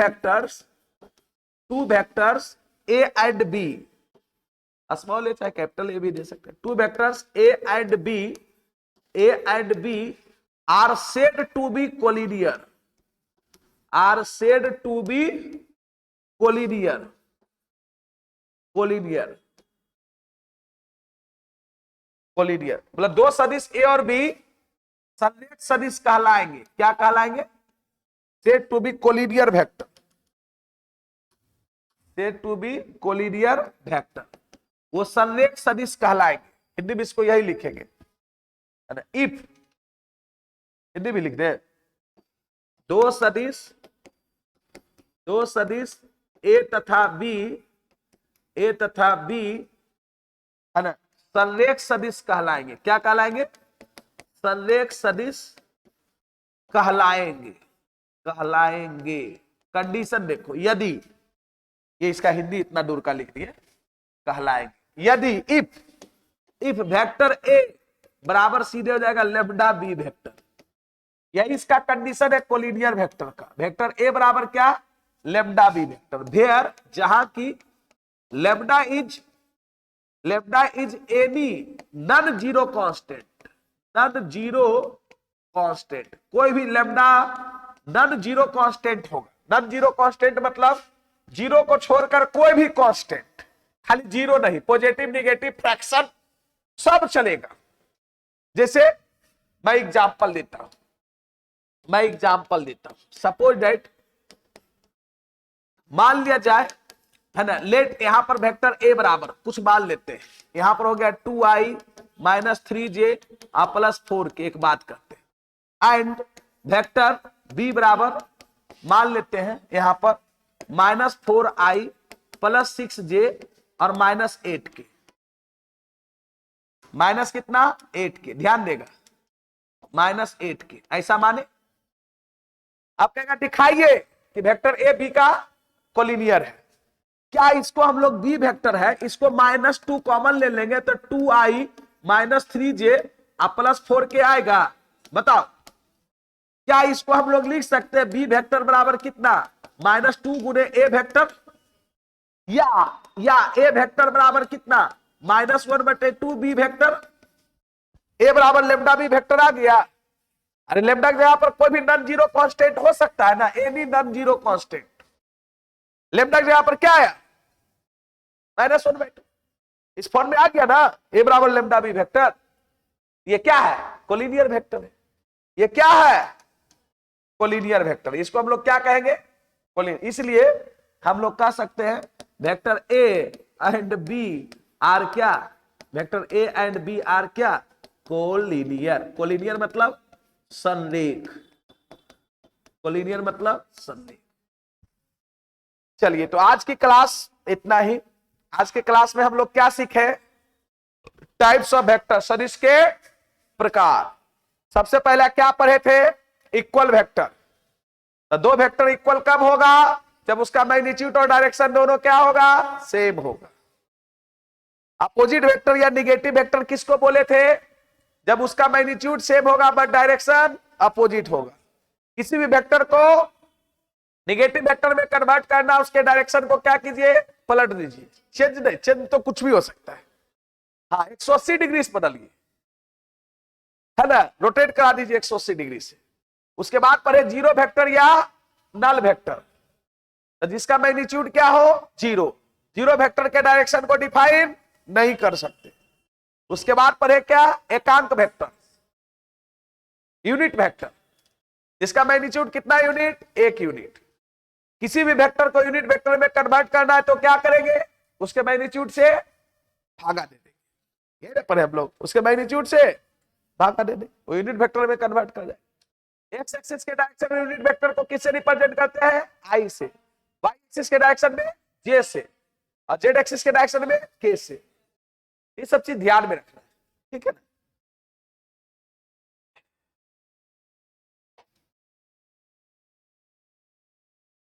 vectors A and B, small A चाहे capital A भी दे सकते हैं। Two vectors A and B are said to be collinear, are said to be collinear, collinear, collinear मतलब दो सदिश ए और बी संरेख सदिश कहलाएंगे। क्या कहलाएंगे? Said to be collinear vector, said to be collinear vector, वो संरेख सदिश कहलाएंगे। हिंदी में इसको यही लिखेंगे, इफ, हिंदी भी लिख दे, दो सदिश ए तथा बी है ना, संरेख सदिश कहलाएंगे। क्या कहलाएंगे? संरेख सदिश कहलाएंगे, कहलाएंगे। कंडीशन देखो, यदि, ये इसका हिंदी इतना दूर का लिख दिया, कहलाएंगे यदि इफ वेक्टर ए बराबर सीधे हो जाएगा लेम्डा बी वेक्टर, यही इसका कंडीशन है कोलिनियर वेक्टर का। वेक्टर ए बराबर क्या? लेम्डा बी वेक्टर, देयर जहां की lambda is any non zero constant, non zero constant, कोई भी लेम्डा नॉन जीरो कांस्टेंट होगा। नॉन जीरो कांस्टेंट मतलब जीरो को छोड़कर कोई भी कांस्टेंट, खाली जीरो नहीं, पॉजिटिव निगेटिव फ्रैक्शन सब चलेगा। जैसे मैं एग्जांपल देता हूं, सपोज दैट, मान लिया जाए, है ना, लेट यहां पर वेक्टर ए बराबर कुछ मान लेते हैं, यहां पर हो गया 2i - 3j प्लस 4k, एक बात करते हैं, एंड वेक्टर बी बराबर मान लेते हैं यहां पर -4i + 6j और -8k, माइनस कितना? 8k, ध्यान देगा, -8k, ऐसा माने। अब कहेगा दिखाइए कि वेक्टर ए बी का कोलिनियर है। क्या इसको हम लोग बी वेक्टर है, इसको -2 कॉमन ले लेंगे तो 2i - 3j प्लस 4k आएगा? बताओ, क्या इसको हम लोग लिख सकते हैं बी वेक्टर बराबर कितना? -2 गुने ए वेक्टर, या ए वेक्टर बराबर कितना? -1/2 बी वेक्टर। ए बराबर लेम्डा बी वेक्टर आ गया, अरे लेमडा की जगह पर कोई भी नॉन जीरो कांस्टेंट हो सकता है ना, any non zero constant. Lambda की जगह पर क्या आया, -1/2। इस फॉर्म में आ गया ना, ए बराबर लेमडा बी वेक्टर। ये क्या है, कोलिनियर वेक्टर है। ये क्या है, कोलिनियर वेक्टर। इसको हम लोग क्या कहेंगे, कोलिनियर। इसलिए हम लोग कह सकते हैं vector A and B are क्या, vector A and B are क्या, कोलिनियर। कोलिनियर मतलब संरेख, कोलिनियर मतलब संरेख। चलिए, तो आज की क्लास इतना ही। आज के क्लास में हम लोग क्या सीखे, टाइप्स ऑफ वेक्टर, सदिश के प्रकार। सबसे पहले क्या पढ़े थे, इक्वल वेक्टर। तो दो वेक्टर इक्वल कब होगा, जब उसका मैग्नीट्यूड और डायरेक्शन दोनों क्या होगा, सेम होगा। अपोजिट वेक्टर या निगेटिव वेक्टर किसको बोले थे, जब उसका मैग्नीट्यूड सेम होगा बट डायरेक्शन अपोजिट होगा। किसी भी वेक्टर को निगेटिव वेक्टर में कन्वर्ट करना, उसके डायरेक्शन को क्या कीजिए, पलट दीजिए। चेंज नहीं, चेंज तो कुछ भी हो सकता है। हाँ, 180 डिग्री से बदलिए, है ना, रोटेट करा दीजिए 180 डिग्री से। उसके बाद पढ़े जीरो वेक्टर या नल वेक्टर, तो जिसका मैग्नीट्यूड क्या हो, जीरो। जीरो वेक्टर के डायरेक्शन को डिफाइन नहीं कर सकते। उसके बाद पढ़े क्या, एकांक वेक्टर, यूनिट वेक्टर, जिसका मैग्नीट्यूड कितना यूनिट, 1 यूनिट। किसी भी वेक्टर को यूनिट वेक्टर में कन्वर्ट करना है तो क्या करेंगे, उसके मैग्नीट्यूड से भागा दे देंगे। ये पढ़े हम लोग, उसके मैग्नीट्यूड से भागा दे देंगे, वो यूनिट वेक्टर में कन्वर्ट कर जाए। एक्स एक्सिस के डायरेक्शन में यूनिट वेक्टर को किससे रिप्रेजेंट करते हैं, आई से। वाई एक्सिस के डायरेक्शन में जे से, और जेड एक्सिस के डायरेक्शन में के से। ये सब चीज ध्यान में रखना है, ठीक है ना।